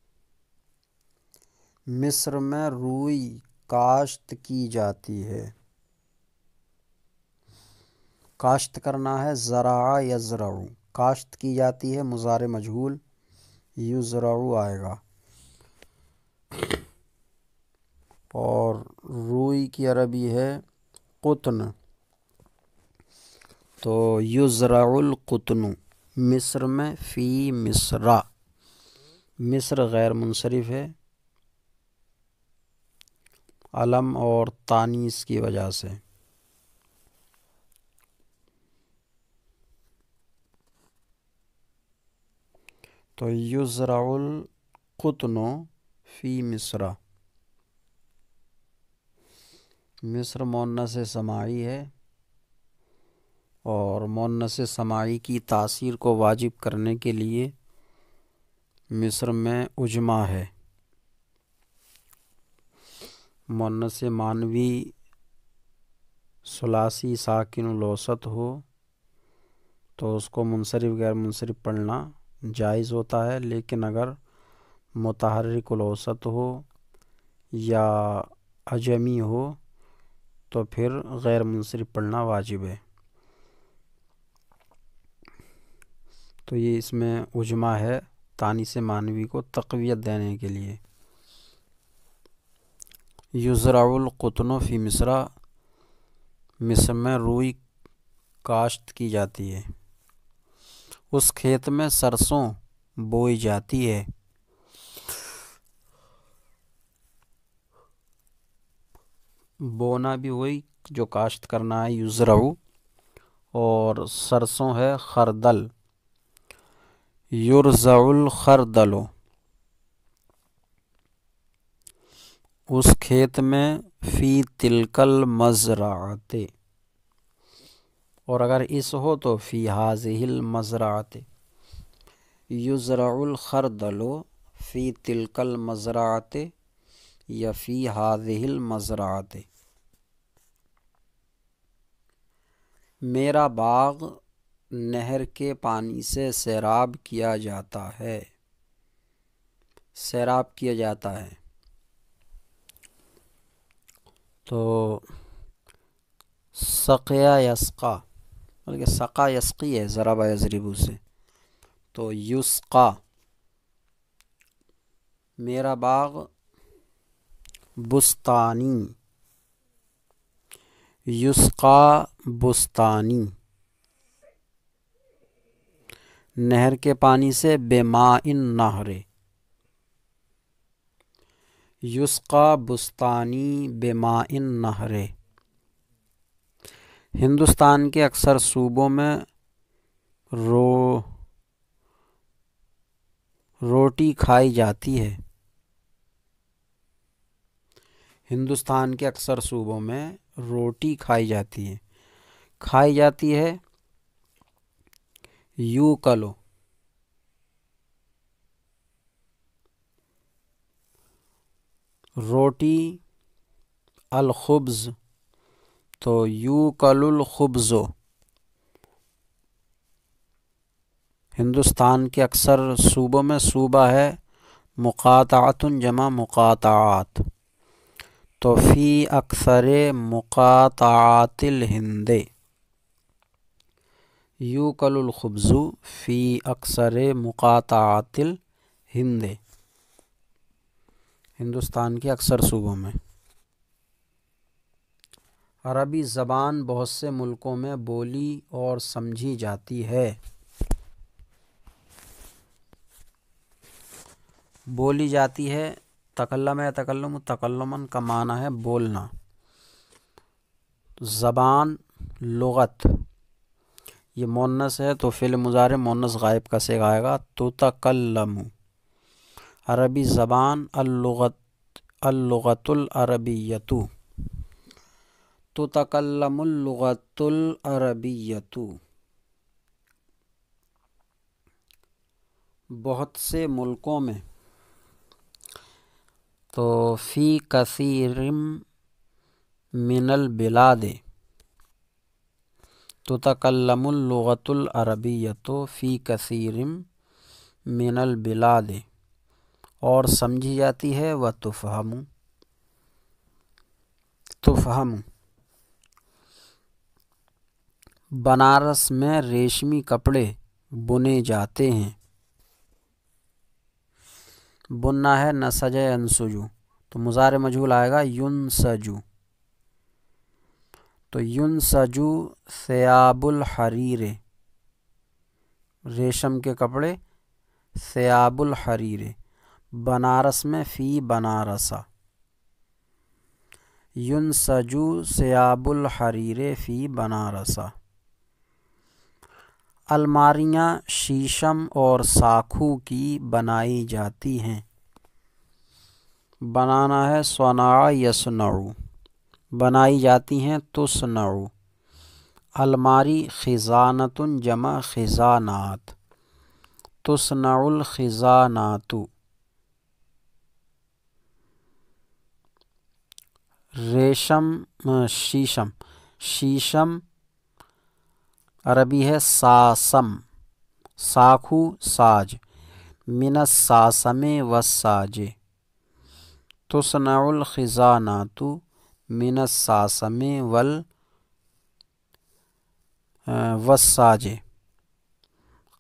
مصر میں روئی کاشت کی جاتی ہے، کاشت کرنا ہے زرع یزرع، کاشت کی جاتی ہے مضارع مجہول، یزرع آئے گا، اور روئی کی عربی ہے قطن، تو یزرع القطن مصر میں، فی مصرا، مصر غیر منصرف ہے علم اور تانیث کی وجہ سے۔ تو یزرع القطن فی مصرا، مصر مؤنث سماعی ہے اور مؤنث سماعی کی تاثیر کو واجب کرنے کے لیے مصر میں اجماع ہے۔ مؤنث معنوی ثلاثی ساکن الاوسط ہو تو اس کو منصرف غیر منصرف پڑھنا جائز ہوتا ہے، لیکن اگر متحرک الاوسط ہو یا عجمی ہو تو پھر غیر منصرف پڑھنا واجب ہے۔ تو یہ اس میں اجماع ہے تانیث معنوی کو تقویت دینے کے لیے۔ یزرع القطن فی مصرا، مصر میں روئی کاشت کی جاتی ہے، اس کھیت میں سرسوں بوئی جاتی ہے۔ بونا بھی وہی جو کاشت کرنا ہے، یزرع، اور سرسوں ہے خردل، یرزع الخردل، اس کھیت میں، فی تلک المزرعۃ، اور اگر اس ہو تو فی ہذہ المزرعۃ، یزرع الخردل فی تلک المزرعۃ یا فی ہذہ المزرعۃ۔ میرا باغ نہر کے پانی سے سیراب کیا جاتا ہے، سیراب کیا جاتا ہے۔ تو سقیا یسقا، بلکہ سقا یسقی ہے ضرب یضرب سے، تو یسقا، میرا باغ بستانی، یسقا بستانی، نہر کے پانی سے، بماء النہر، یسقا بستانی بماء النہر۔ ہندوستان کے اکثر صوبوں میں روٹی کھائی جاتی ہے، ہندوستان کے اکثر صوبوں میں روٹی کھائی جاتی ہے، کھائی جاتی ہے، یوکلو، روٹی، الخبز، تو یوکل الخبز، ہندوستان کے اکثر صوبوں میں، صوبہ ہے مقاطعۃ جمع مقاطعات، تو فی اکثر مقاطعات الہند، یوکل الخبز فی اکثر مقاطعات الہند، ہندوستان کے اکثر صوبوں میں۔ عربی زبان بہت سے ملکوں میں بولی اور سمجھی جاتی ہے، بولی جاتی ہے۔ تکلم یتکلم تکلمن کا معنی ہے بولنا، زبان، لغت، یہ مؤنث ہے تو فعل مضارع مؤنث غائب کا صیغہ آئے گا، تتکلم، عربی زبان، اللغت العربیۃ، تتکلم اللغت العربیۃ، بہت سے ملکوں میں، تو فی کثیر من البلاد، تتکلم اللغت العربیۃ فی کثیر من البلاد، اور سمجھی جاتی ہے، وتفہم، تفہم، بنارس میں ریشمی کپڑے بنے جاتے ہیں، بننا ہے نسج ینسجو، تو مضارع مجہول آئے گا ینسجو، تو ینسجو ثیاب الحریر، ریشم کے کپڑے ثیاب الحریر، بنارس میں فی بنارسا، ینسجو ثیاب الحریر فی بنارسا۔ الماریاں شیشم اور ساکھو کی بنائی جاتی ہیں، بنانا ہے صنع یصنع، بنائی جاتی ہیں تصنع۔ الماری خزانۃ جمع خزانات، تصنع الخزانات۔ ریشم شیشم، شیشم عربی ہے ساسم، ساکھو ساج، من الساسم والساج، تصنع الخزانات من الساسم والساج۔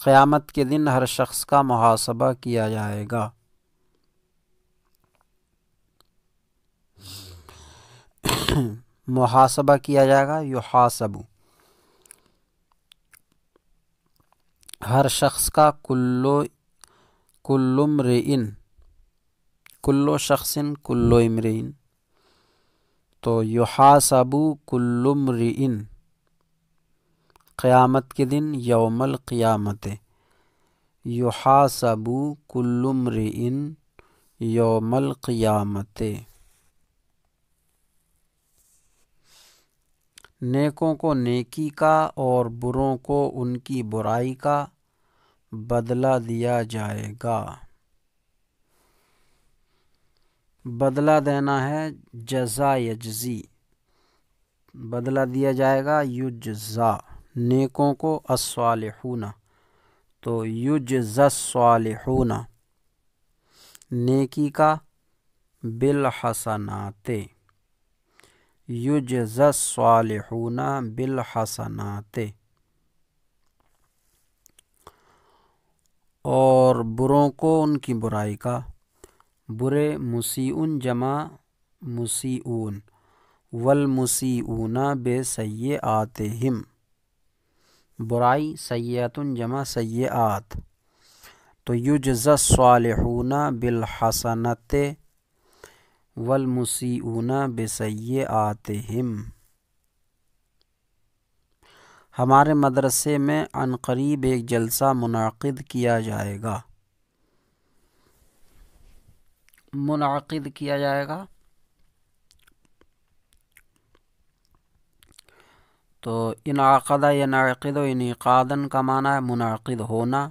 قیامت کے دن ہر شخص کا محاسبہ کیا جائے گا۔ محاسبہ کیا جائے گا، یحاسب، ہر شخص کا، کل امرئ، کل شخص کل امرئ، تو یحاسب کل امرئ قیامت کے دن، یوم القیامت، یحاسب کل امرئ یوم القیامت۔ نیکوں کو نیکی کا اور بروں کو ان کی برائی کا بدلہ دیا جائے گا۔ بدلہ دینا ہے جزا یجزی، بدلہ دیا جائے گا یجزا۔ نیکوں کو الصالحون، تو یجزا الصالحون، نیکی کا بالحسنات، یجزا الصالحون بالحسنات۔ اور بروں کو ان کی برائی کا، برے مسیئون جمع مسیئون، والمسیئون بسیئاتہم، برائی سیئۃ جمع سیئات، تو یجزا الصالحون بالحسنات والمسیئون بسیئاتہم۔ ہمارے مدرسے میں عنقریب ایک جلسہ منعقد کیا جائے گا، منعقد کیا جائے گا، تو انعقد ینعقد انعقادا کا معنی ہے منعقد ہونا،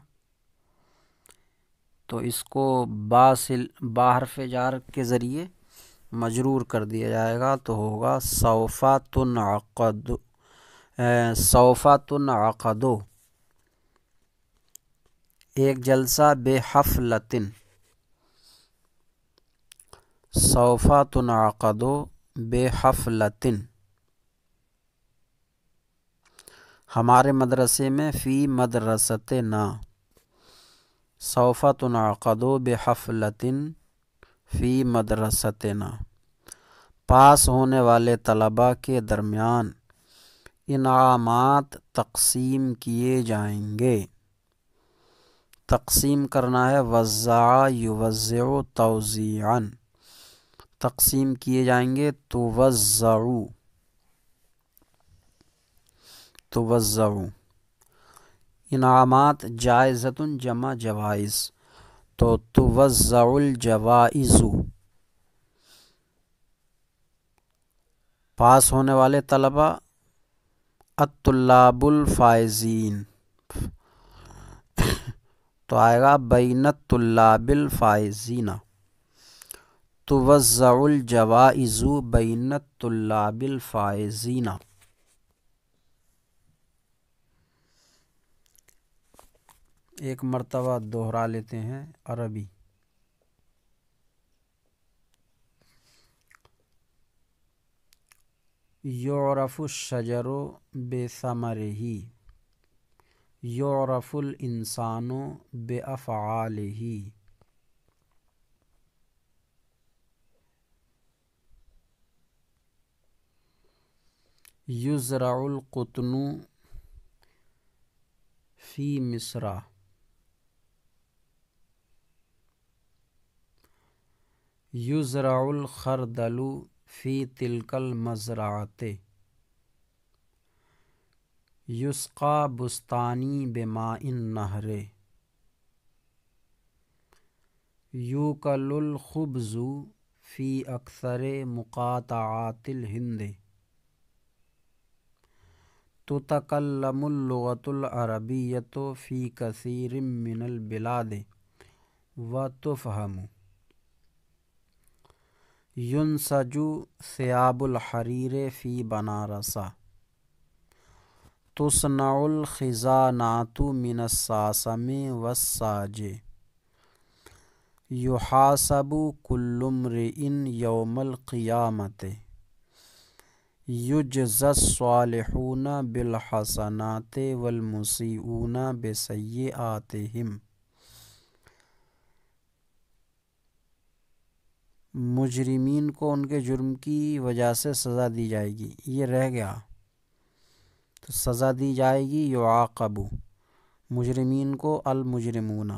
تو اس کو حرف جار کے ذریعے مجرور کر دیا جائے گا، تو ہوگا سوف تنعقد، سوف تنعقد ایک جلسہ بحفلۃ، سوف تنعقد بحفلۃ، ہمارے مدرسے میں فی مدرستنا، سوف تنعقد بحفلۃ فی مدرستنا۔ پاس ہونے والے طلباء کے درمیان انعامات تقسیم کیے جائیں گے، تقسیم کرنا ہے وزع یوزع توزیعا، تقسیم کیے جائیں گے توزع، توزع۔ انعامات جائزۃ جمع جوائز، تو توزع الجوائز، پاس ہونے والے طلباء الطلاب الفائزین، تو آئے گا بین الطلاب الفائزین، توزع الجوائز بین الطلاب الفائزین۔ ایک مرتبہ دوہرا لیتے ہیں عربی۔ یعرف الشجر بثمرہ، یعرف الانسان بافعالہ، یزرع القطن فی مصر یزرع الخردل فی تلک المزرعۃ یسقى بستانی بماء النہر یوکل الخبز فی اکثر مقاطعات الہند تتکلم اللغۃ العربیۃ فی کثیر من البلاد وتفہم ینسج ثیاب الحریر فی بنارس تصنع الخزانات من الساسم والساج یحاسب کل امرئ یوم القیامۃ یجزی الصالحون بالحسنات والمسیئون بسیئاتہم۔ مجرمین کو ان کے جرم کی وجہ سے سزا دی جائے گی، یہ رہ گیا تو سزا دی جائے گی یعاقب مجرمین کو المجرمون،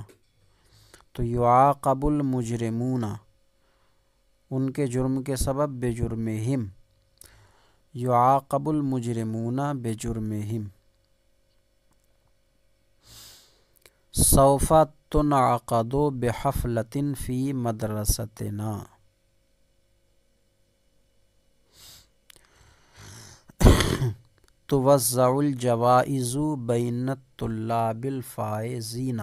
تو یعاقب المجرمون ان کے جرم کے سبب بجرمہم، یعاقب المجرمون بجرمہم۔ سوف تنعقد بحفلۃ فی مدرستنا، توزع الجوائز بین الطلاب الفائزین۔